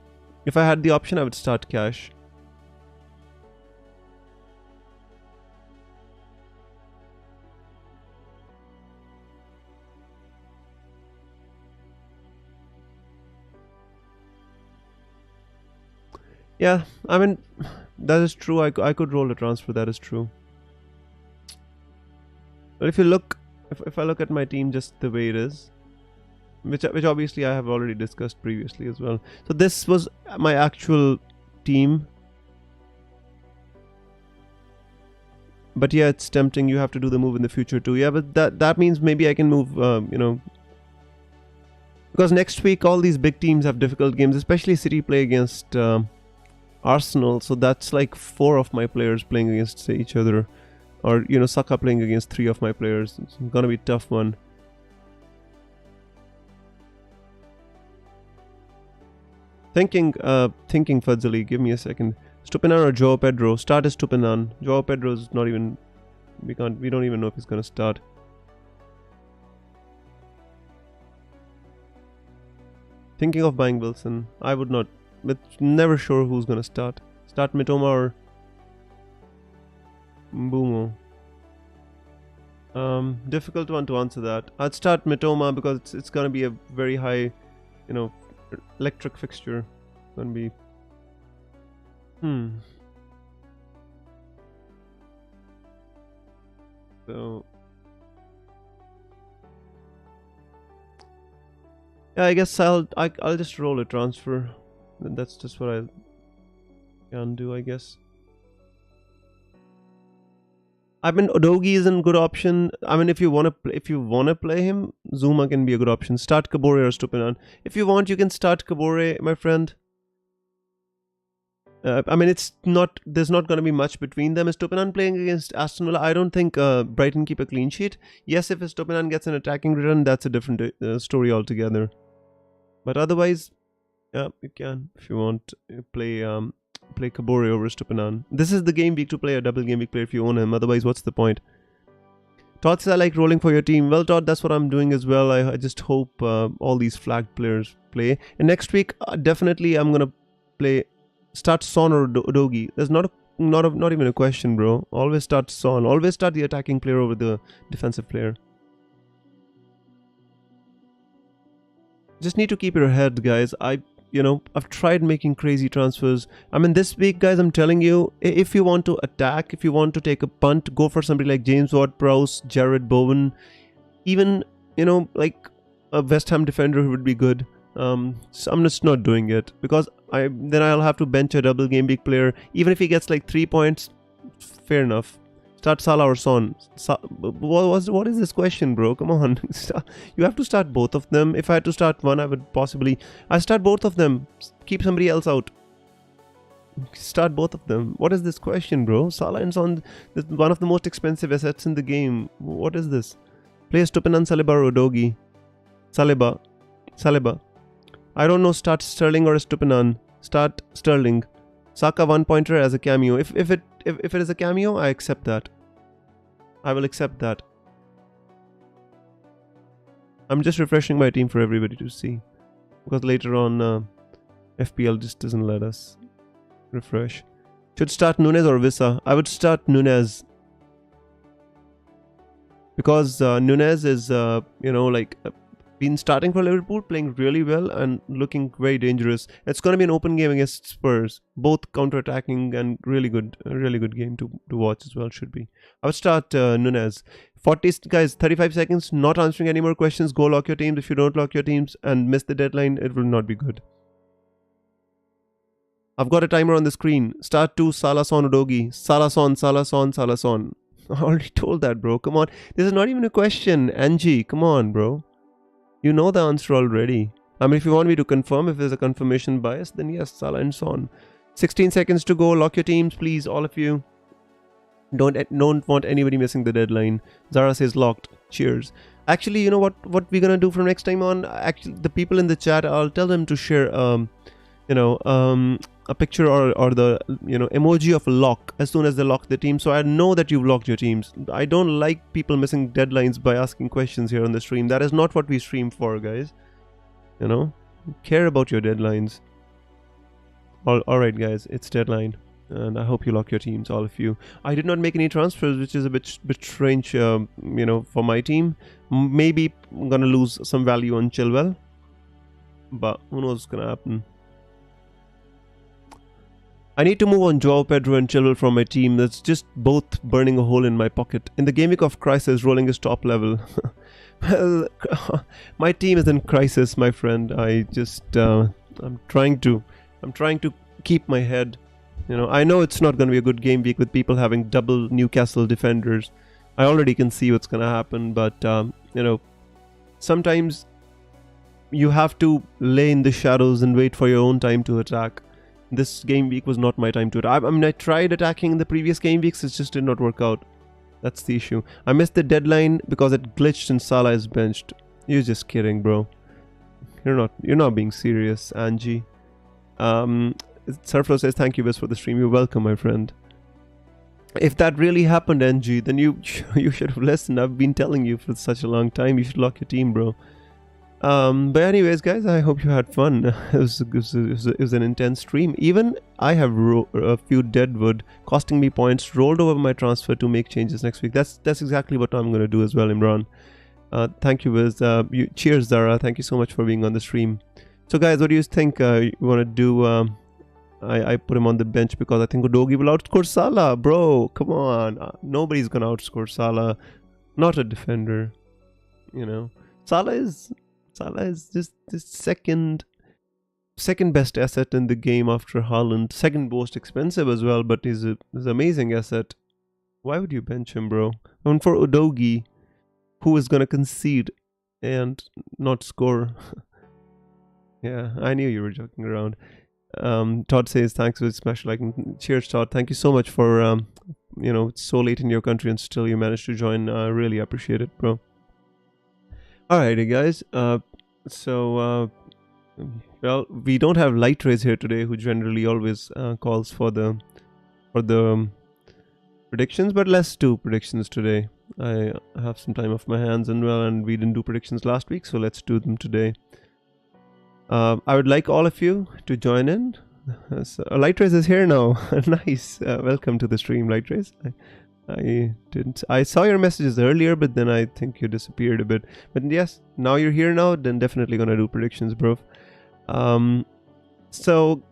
If I had the option, I would start Cash. Yeah, I mean, that is true. I could roll a transfer. That is true. But if you look, if I look at my team just the way it is, which obviously I have already discussed previously as well. So this was my actual team. But yeah, it's tempting. You have to do the move in the future too. Yeah, but that means maybe I can move, you know, because next week all these big teams have difficult games, especially City play against Arsenal. So that's like 4 of my players playing against each other, or you know, Saka playing against 3 of my players. It's gonna be a tough one. Thinking Fadzali, give me a second. Stupinan or Joao Pedro? Start is Stupinan. Joao Pedro is not even. We don't even know if he's gonna start. Thinking of buying Wilson. I would not, but never sure who's gonna start. Start Mitoma or Mbumo. Difficult one to answer that. I'd start Mitoma because it's gonna be a very high, you know, electric fixture. Gonna be so yeah, I guess I'll just roll a transfer. That's just what I can do, I guess. I mean, Udogi is a good option. I mean, if you wanna play him, Zuma can be a good option. Start Kabore or Stupinan. If you want, you can start Kabore, my friend. I mean, there's not going to be much between them. Estupinan playing against Aston Villa, I don't think Brighton keep a clean sheet. Yes, if Estupinan gets an attacking return, that's a different story altogether. But otherwise, yeah, you can, if you want, play Kabore over Estupinan. This is the game week to play a double game week player if you own him. Otherwise, what's the point? Todd says, I like rolling for your team. Well, Todd, that's what I'm doing as well. I just hope all these flagged players play. And next week, definitely I'm going to play... Start Son or Udogi. There's not even a question, bro. Always start Son. Always start the attacking player over the defensive player. Just need to keep your head, guys. I've tried making crazy transfers. I mean, this week, guys, I'm telling you, if you want to attack, if you want to take a punt, go for somebody like James Ward-Prowse, Jared Bowen, even, you know, like a West Ham defender who would be good. So I'm just not doing it because then I'll have to bench a double game week player. Even if he gets like 3 points, fair enough. Start Salah or Son. What is this question, bro? Come on. You have to start both of them. If I had to start one, I would possibly... I start both of them. Keep somebody else out. Start both of them. What is this question, bro? Salah and Son, one of the most expensive assets in the game. What is this? Play Stupinan, Saliba or Udogi. Saliba. I don't know, start Sterling or Stupinan. Start Sterling. Saka 1-pointer as a cameo. If it is a cameo, I accept that. I will accept that. I'm just refreshing my team for everybody to see. Because later on, FPL just doesn't let us refresh. Should start Nunez or Vissa? I would start Nunez. Because Nunez is, been starting for Liverpool, playing really well and looking very dangerous. It's going to be an open game against Spurs, both counter-attacking and a really good game to watch as well. Should be. I would start Nunez. 35 seconds, not answering any more questions. Go lock your teams. If you don't lock your teams and miss the deadline, it will not be good. I've got a timer on the screen. Start 2, Salah, Son, Udogi. Salah, Son, Salah, Son, Salah, Son. I already told that, bro. Come on. This is not even a question. Angie, come on, bro. You know the answer already. I mean, if you want me to confirm, if there's a confirmation bias, then yes, Salah and Son. 16 seconds to go. Lock your teams, please, all of you. Don't want anybody missing the deadline. Zara says locked. Cheers. Actually, you know what we're gonna do from next time on? Actually, the people in the chat, I'll tell them to share a picture or the emoji of a lock as soon as they lock the team, so I know that you've locked your teams. I don't like people missing deadlines by asking questions here on the stream. That is not what we stream for, guys. Care about your deadlines. Alright guys, it's deadline, and I hope you lock your teams, all of you. I did not make any transfers, which is a bit strange, for my team. Maybe I'm gonna lose some value on Chilwell, but who knows what's gonna happen. I need to move on Joao Pedro and Chilwell from my team. That's just both burning a hole in my pocket. In the game week of crisis, rolling is top level. Well, my team is in crisis, my friend. I'm trying to keep my head. I know it's not going to be a good game week with people having double Newcastle defenders. I already can see what's going to happen, but sometimes you have to lay in the shadows and wait for your own time to attack. This game week was not my time to attack. I mean, I tried attacking in the previous game weeks, it just did not work out. That's the issue. I missed the deadline because it glitched and Salah is benched. You're just kidding, bro. You're not being serious, Angie. Surflow says thank you, Wes, for the stream. You're welcome, my friend. If that really happened, Angie, then you should have listened. I've been telling you for such a long time. You should lock your team, bro. But anyways, guys, I hope you had fun. It was an intense stream. Even I have a few deadwood costing me points, rolled over my transfer to make changes next week. That's exactly what I'm going to do as well, Imran. Thank you, Wiz. Cheers, Zara. Thank you so much for being on the stream. So, guys, what do you think you want to do? I put him on the bench because I think Udogie will outscore Salah. Bro, come on. Nobody's going to outscore Salah. Not a defender. Salah is just the second best asset in the game after Haaland. Second most expensive as well, but he's an amazing asset. Why would you bench him, bro? And for Udogie, who is going to concede and not score. Yeah, I knew you were joking around. Todd says thanks for smash like. Cheers, Todd. Thank you so much for it's so late in your country and still you managed to join. I really appreciate it, bro. Alrighty, guys. Well, we don't have Light Rays here today, who generally always calls for the predictions, but let's do predictions today. I have some time off my hands and we didn't do predictions last week, so let's do them today. I would like all of you to join in. Light Rays is here now. Nice. Welcome to the stream, Light Rays. I saw your messages earlier, but then I think you disappeared a bit. But yes, now you're here now, then definitely gonna do predictions, bro. So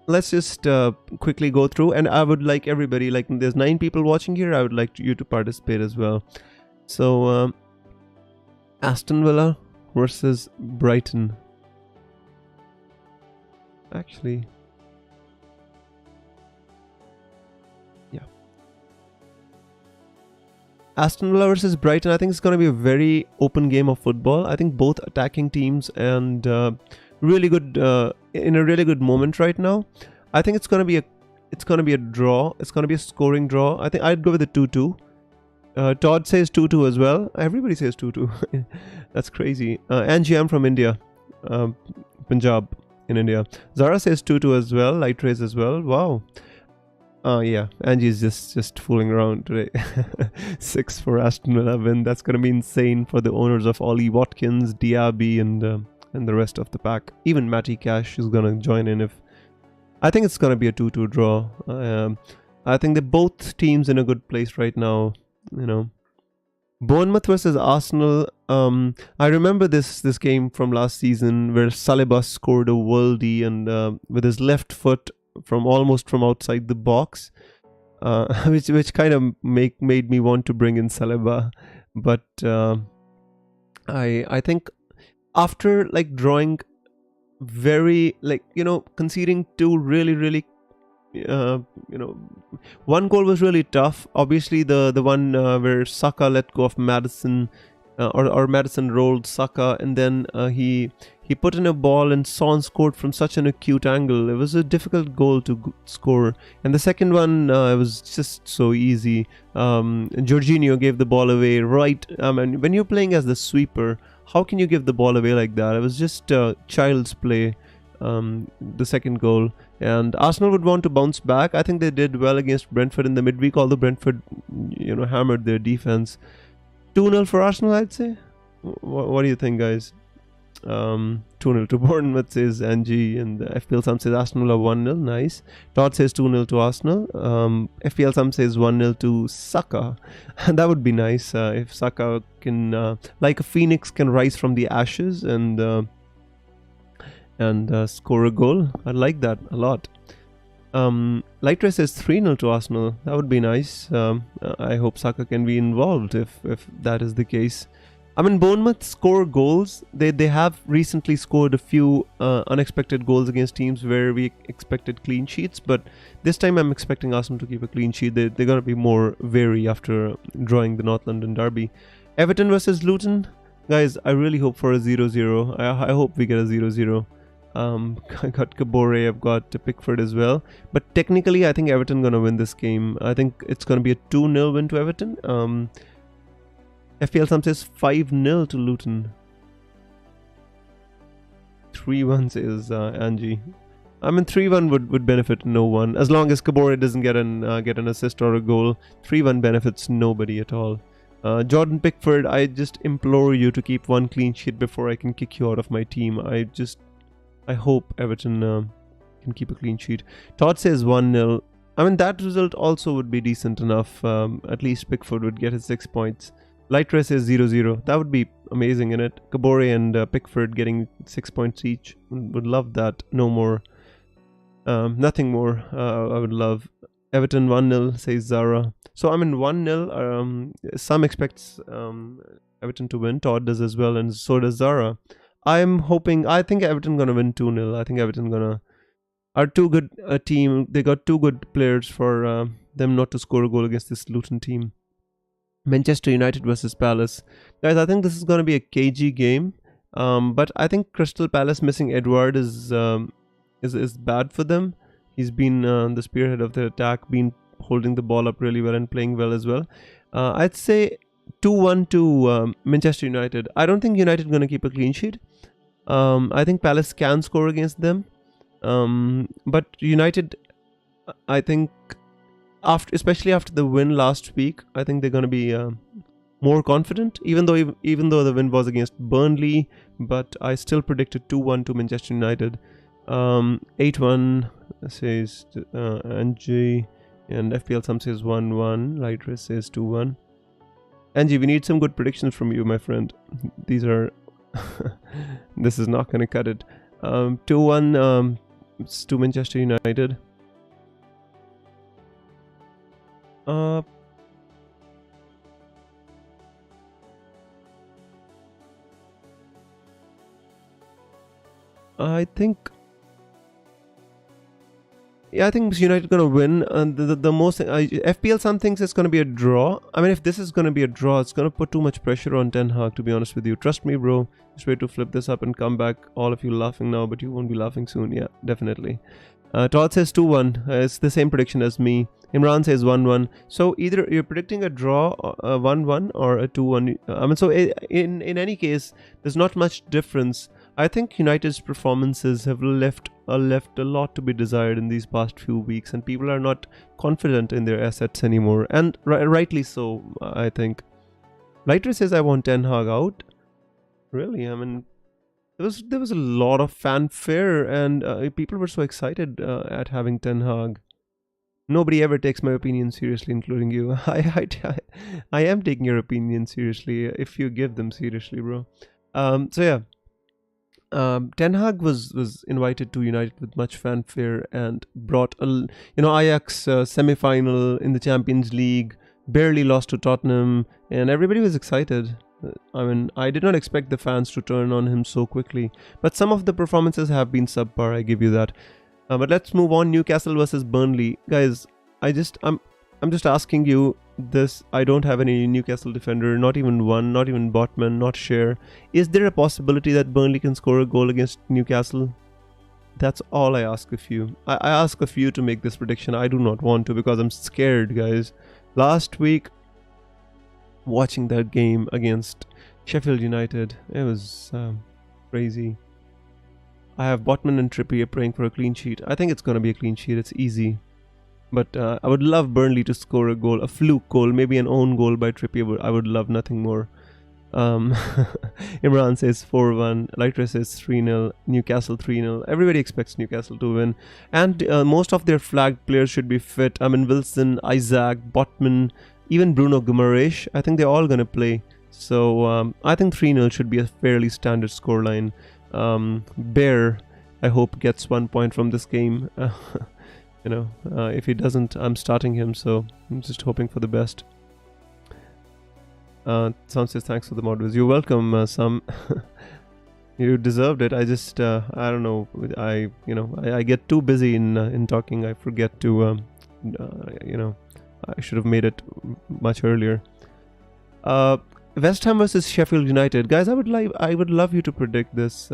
let's just quickly go through, and I would like everybody, like there's 9 people watching here, I would like you to participate as well. So Aston Villa versus Brighton. Actually, Aston Villa versus Brighton, I think it's going to be a very open game of football. I think both attacking teams and really good in a really good moment right now. I think it's going to be a draw. It's going to be a scoring draw. I think I'd go with a 2-2. Todd says 2-2 as well. Everybody says 2-2. That's crazy. Angie, I'm from India, Punjab in India. Zara says 2-2 as well. Light Rays as well. Wow. Yeah, Angie's just fooling around today. 6 for Aston Villa win. That's gonna be insane for the owners of Ollie Watkins, Diaby, and the rest of the pack. Even Matty Cash is gonna join in. I think it's gonna be a 2-2 draw. I think they're both teams in a good place right now. Bournemouth versus Arsenal. I remember this game from last season where Saliba scored a worldie and with his left foot from almost from outside the box, which kind of made me want to bring in Saliba, but I think after like drawing very conceding 2 really one goal was really tough. Obviously the one where Saka let go of Maddison or Madison rolled Saka, and then he put in a ball, and Son scored from such an acute angle. It was a difficult goal to score, and the second one it was just so easy. Jorginho gave the ball away right. When you're playing as the sweeper, how can you give the ball away like that? It was just child's play. The second goal, and Arsenal would want to bounce back. I think they did well against Brentford in the midweek, although Brentford, hammered their defense. 2-0 for Arsenal, I'd say. What do you think, guys? 2-0 to Bournemouth, says Angie, and FPL Sam says Arsenal are 1-0. Nice. Todd says 2-0 to Arsenal. FPL Sam says 1-0 to Saka. And that would be nice if Saka can, like a phoenix, can rise from the ashes and score a goal. I like that a lot. Lightra says 3-0 to Arsenal. That would be nice. I hope Saka can be involved if that is the case. Bournemouth score goals. They have recently scored a few unexpected goals against teams where we expected clean sheets, but this time I'm expecting Arsenal to keep a clean sheet. They're going to be more wary after drawing the North London derby. Everton versus Luton. Guys, I really hope for a 0-0. I hope we get a 0-0. I got Kabore, I've got Pickford as well. But technically, I think Everton going to win this game. I think it's going to be a 2-0 win to Everton. FPL Sam says 5-0 to Luton. 3-1 says Angie. 3-1 would benefit no one. As long as Kabore doesn't get an assist or a goal, 3-1 benefits nobody at all. Jordan Pickford, I just implore you to keep one clean sheet before I can kick you out of my team. I hope Everton can keep a clean sheet. Todd says 1-0. That result also would be decent enough. At least Pickford would get his 6 points. Lightra says 0-0. That would be amazing, innit? Kabore and Pickford getting 6 points each. Would love that. No more. Nothing more. I would love. Everton 1-0, says Zara. So 1-0. Sam expects Everton to win. Todd does as well, and so does Zara. I think Everton gonna win 2-0. I think Everton are too good a team. They got too good players for them not to score a goal against this Luton team. Manchester United versus Palace. Guys, I think this is gonna be a cagey game. But I think Crystal Palace missing Edward is bad for them. He's been the spearhead of the attack, been holding the ball up really well and playing well as well. I'd say 2-1 to Manchester United. I don't think United going to keep a clean sheet. I think Palace can score against them. But United, I think, especially after the win last week, I think they're going to be more confident. Even though the win was against Burnley, but I still predicted 2-1 to Manchester United. 8-1 says Angie, and FPL Sam says 1-1. Lightress says 2-1. Angie, we need some good predictions from you, my friend. These are... this is not going to cut it. 2-1 to Manchester United. I think... Yeah, I think United going to win. And the most... FPL Sam thinks it's going to be a draw. If this is going to be a draw, it's going to put too much pressure on Ten Hag, to be honest with you. Trust me, bro. Just wait to flip this up and come back. All of you laughing now, but you won't be laughing soon. Yeah, definitely. Todd says 2-1. It's the same prediction as me. Imran says 1-1. So either you're predicting a draw, a 1-1, or a 2-1. So in any case, there's not much difference. I think United's performances have left a lot to be desired in these past few weeks, and people are not confident in their assets anymore, and rightly so, I think. Lighter says I want Ten Hag out. Really? There was a lot of fanfare, and people were so excited at having Ten Hag. Nobody ever takes my opinion seriously, including you. I am taking your opinion seriously if you give them seriously, bro. So yeah. Ten Hag was invited to United with much fanfare and brought Ajax semi-final in the Champions League, barely lost to Tottenham, and everybody was excited. I did not expect the fans to turn on him so quickly, but some of the performances have been subpar, I give you that. But let's move on. Newcastle versus Burnley, guys. I'm I'm just asking you this. I don't have any Newcastle defender, not even one, not even Botman, not Share. Is there a possibility that Burnley can score a goal against Newcastle? That's all I ask of you. I ask of you to make this prediction. I do not want to because I'm scared, guys. Last week, watching that game against Sheffield United, it was crazy. I have Botman and Trippier praying for a clean sheet. I think it's going to be a clean sheet. It's easy. But I would love Burnley to score a goal, a fluke goal, maybe an own goal by Trippier. I would love nothing more. Imran says 4-1, Lighter says 3-0, Newcastle 3-0. Everybody expects Newcastle to win. And most of their flagged players should be fit. I mean, Wilson, Isaac, Botman, even Bruno Guimaraes. I think they're all going to play. So I think 3-0 should be a fairly standard scoreline. Bear, I hope, gets 1 point from this game. If he doesn't, I'm starting him. So I'm just hoping for the best. Sam says thanks for the models. You're welcome, Sam. You deserved it. I just I don't know. I get too busy in talking. I forget to I should have made it much earlier. West Ham versus Sheffield United, guys. I would love you to predict this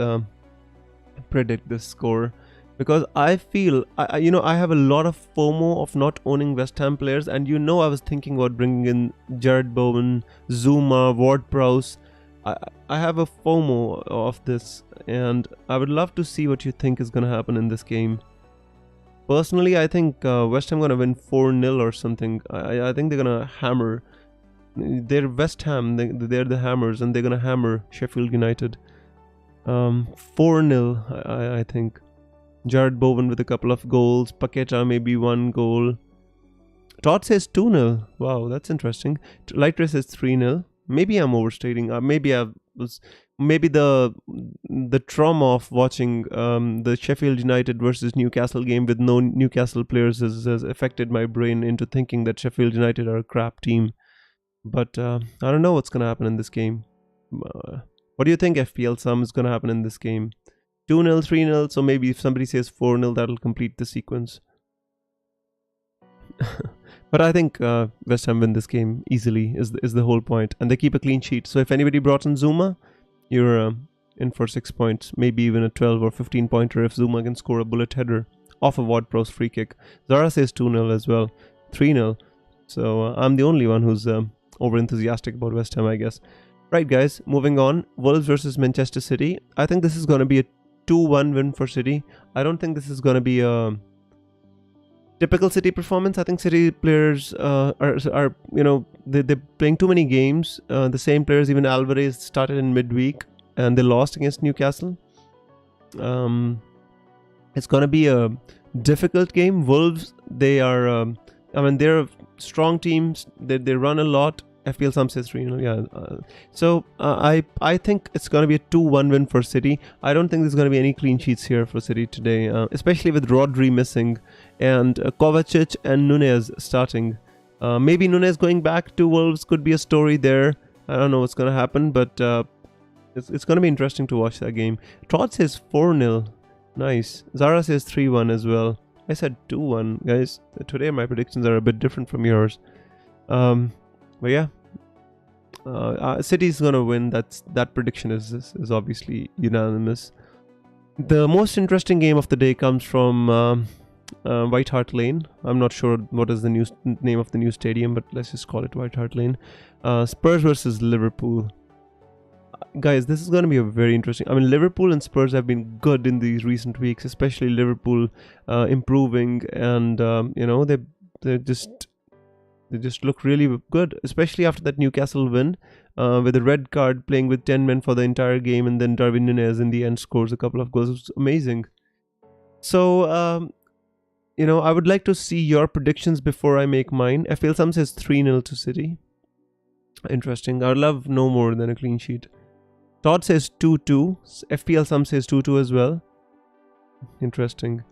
score. Because I feel, I have a lot of FOMO of not owning West Ham players. And I was thinking about bringing in Jared Bowen, Zuma, Ward-Prowse. I have a FOMO of this. And I would love to see what you think is going to happen in this game. Personally, I think West Ham going to win 4-0 or something. I think they're going to hammer. They're West Ham. They're the hammers. And they're going to hammer Sheffield United. 4-0, I think. Jared Bowen with a couple of goals. Paqueta maybe 1 goal. Todd says 2-0. Wow, that's interesting. Lighter says 3-0. Maybe I'm overstating. Maybe the trauma of watching the Sheffield United versus Newcastle game with no Newcastle players has affected my brain into thinking that Sheffield United are a crap team. But I don't know what's going to happen in this game. What do you think, FPL Sam, is going to happen in this game? 2-0, 3-0, so maybe if somebody says 4-0, that'll complete the sequence. But I think West Ham win this game easily, is the whole point. And they keep a clean sheet. So if anybody brought in Zuma, you're in for 6 points. Maybe even a 12 or 15 pointer if Zuma can score a bullet header off a Ward-Prowse free kick. Zara says 2-0 as well. 3-0. So I'm the only one who's over enthusiastic about West Ham, I guess. Right, guys, moving on. Wolves versus Manchester City. I think this is going to be a 2-1 win for City. I don't think this is going to be a typical City performance. I think City players are they're playing too many games. The same players, even Alvarez started in midweek and they lost against Newcastle. It's going to be a difficult game. Wolves, they're a strong teams. They run a lot. FPL Sam says 3-0, So I think it's going to be a 2-1 win for City. I don't think there's going to be any clean sheets here for City today, especially with Rodri missing and Kovacic and Nunez starting. Maybe Nunez going back to Wolves could be a story there. I don't know what's going to happen, but it's going to be interesting to watch that game. Todd says 4-0. Nice. Zara says 3-1 as well. I said 2-1, guys. Today my predictions are a bit different from yours. But yeah, City's gonna win. That prediction is obviously unanimous. The most interesting game of the day comes from White Hart Lane. I'm not sure what is the name of the new stadium, but let's just call it White Hart Lane. Spurs versus Liverpool. Guys, this is going to be a very interesting. I mean, Liverpool and Spurs have been good in these recent weeks, especially Liverpool improving, and they just look really good, especially after that Newcastle win with a red card, playing with 10 men for the entire game, and then Darwin Núñez in the end scores a couple of goals. It was amazing. So, I would like to see your predictions before I make mine. FPL Sam says 3-0 to City. Interesting. I would love no more than a clean sheet. Todd says 2-2. FPL Sam says 2-2 as well. Interesting.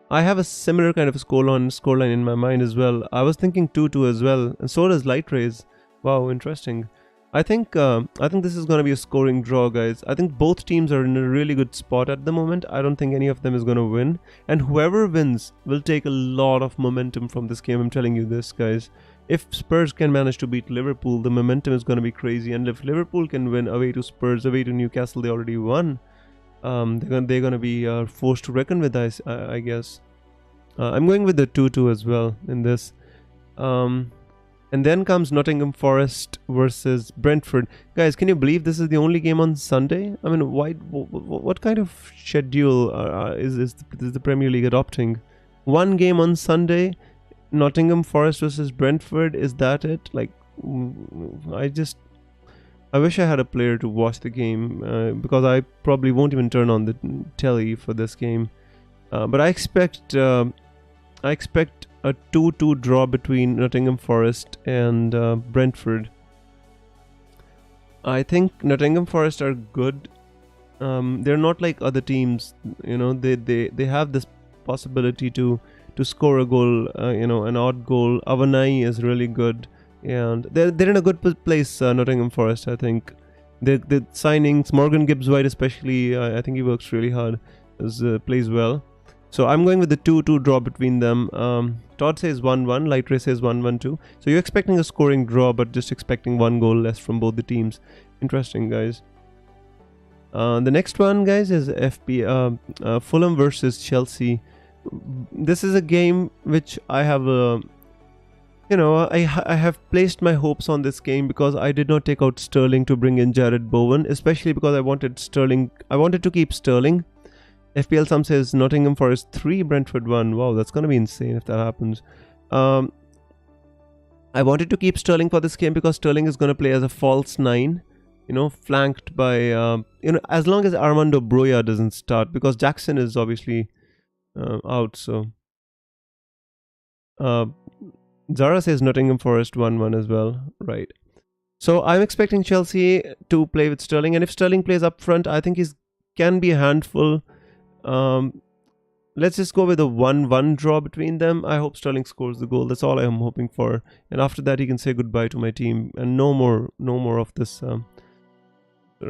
I have a similar kind of scoreline in my mind as well. I was thinking 2-2 as well, and so does Light Rays. Wow, interesting. I think this is going to be a scoring draw, guys. I think both teams are in a really good spot at the moment. I don't think any of them is going to win, and whoever wins will take a lot of momentum from this game. I'm telling you this, guys. If Spurs can manage to beat Liverpool, the momentum is going to be crazy, and if Liverpool can win away to Spurs, away to Newcastle, they already won. They're going to be forced to reckon with, I guess. I'm going with the 2-2 as well in this. And then comes Nottingham Forest versus Brentford. Guys, can you believe this is the only game on Sunday? I mean, what kind of schedule is the Premier League adopting? One game on Sunday, Nottingham Forest versus Brentford. Is that it? Like, I wish I had a player to watch the game because I probably won't even turn on the telly for this game. But I expect a 2-2 draw between Nottingham Forest and Brentford. I think Nottingham Forest are good. They're not like other teams, you know. They have this possibility to score a goal, an odd goal. Avanai is really good, and they're in a good place. Nottingham Forest, I think. The signings, Morgan Gibbs-White especially, I think he works really hard, plays well. So I'm going with the 2-2 draw between them. Todd says 1-1, Light Ray says 1-1 too. So you're expecting a scoring draw, but just expecting one goal less from both the teams. Interesting, guys. The next one, guys, is Fulham versus Chelsea. This is a game which I have I have placed my hopes on this game because I did not take out Sterling to bring in Jared Bowen, especially because I wanted to keep Sterling. FPL Sam says Nottingham Forest 3, Brentford 1. Wow, that's going to be insane if that happens. I wanted to keep Sterling for this game because Sterling is going to play as a false 9, flanked by, as long as Armando Broja doesn't start, because Jackson is obviously out. So Zara says Nottingham Forest 1-1 as well. Right. So I'm expecting Chelsea to play with Sterling, and if Sterling plays up front, I think he can be a handful. Let's just go with a 1-1 draw between them. I hope Sterling scores the goal. That's all I am hoping for. And after that, he can say goodbye to my team. And no more of this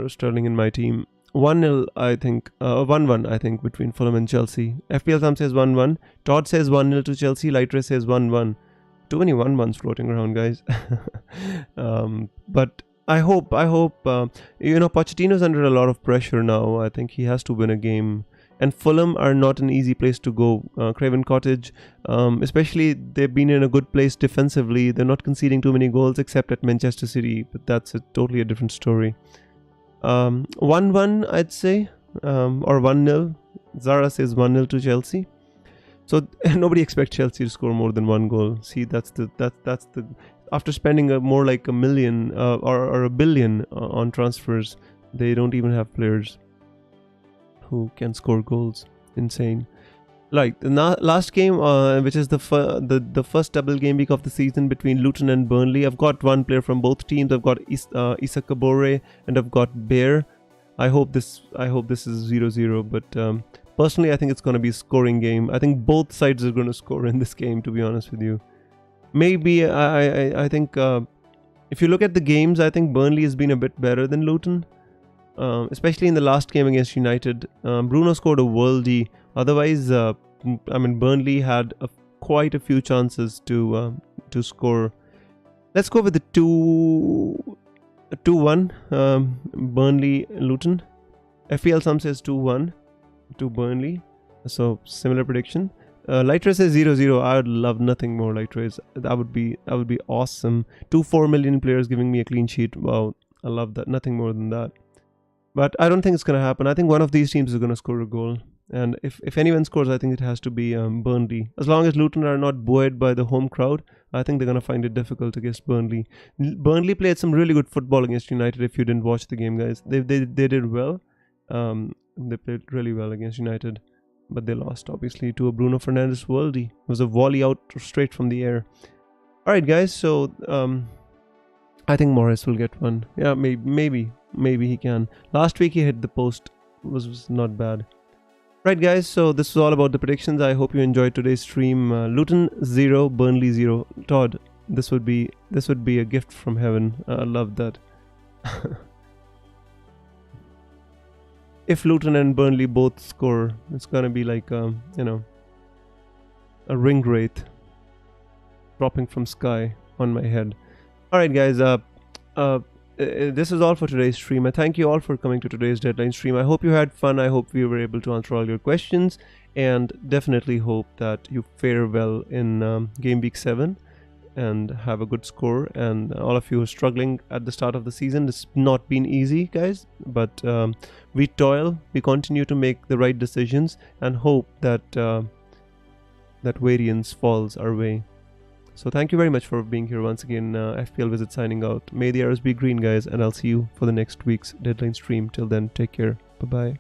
Sterling in my team. 1-0, I think. 1-1, I think, between Fulham and Chelsea. FPL Sam says 1-1. Todd says 1-0 to Chelsea. Lightre says 1-1. Too many 1-1s floating around, guys. But I hope, Pochettino's under a lot of pressure now. I think he has to win a game. And Fulham are not an easy place to go. Craven Cottage, especially, they've been in a good place defensively. They're not conceding too many goals except at Manchester City, but that's totally a different story. 1-1, I'd say, or 1-0. Zara says 1-0 to Chelsea. So nobody expects Chelsea to score more than one goal. See, that's the after spending more like $1 million or $1 billion on transfers, they don't even have players who can score goals. Insane. Like the last game, which is the first double game week of the season between Luton and Burnley. I've got one player from both teams. I've got Issa Kabore and I've got Bear. I hope this is 0-0, but personally I think it's going to be a scoring game. I think both sides are going to score in this game, to be honest with you. Maybe I think if you look at the games, I think Burnley has been a bit better than Luton. Especially in the last game against United. Bruno scored a worldie. Otherwise, Burnley had quite a few chances to score. Let's go with the 2-1 Burnley Luton. FPL Sam says 2-1 to Burnley. So similar prediction. Lightre says 0-0. I would love nothing more, Lightre. That would be awesome. 4 million players giving me a clean sheet. Wow, I love that. Nothing more than that. But I don't think it's going to happen. I think one of these teams is going to score a goal. And if anyone scores, I think it has to be Burnley. As long as Luton are not buoyed by the home crowd, I think they're going to find it difficult against Burnley. Burnley played some really good football against United. If you didn't watch the game, guys, they did well. They played really well against United. But they lost, obviously, to a Bruno Fernandes worldie. It was a volley out straight from the air. Alright, guys, so I think Morris will get one. Yeah, maybe he can. Last week he hit the post. Was not bad. Right, guys, so this is all about the predictions. I hope you enjoyed today's stream. Luton 0, Burnley 0. Todd, this would be a gift from heaven. I love that. If Luton and Burnley both score, it's gonna be like you know, a ring wraith dropping from sky on my head. All right, guys. This is all for today's stream. I thank you all for coming to today's deadline stream. I hope you had fun. I hope we were able to answer all your questions, and definitely hope that you fare well in game week 7 and have a good score. And all of you who are struggling at the start of the season, it's not been easy, guys, but we toil, we continue to make the right decisions, and hope that that variance falls our way. So thank you very much for being here once again. FPL Visit signing out. May the arrows be green, guys, and I'll see you for the next week's deadline stream. Till then, take care. Bye-bye.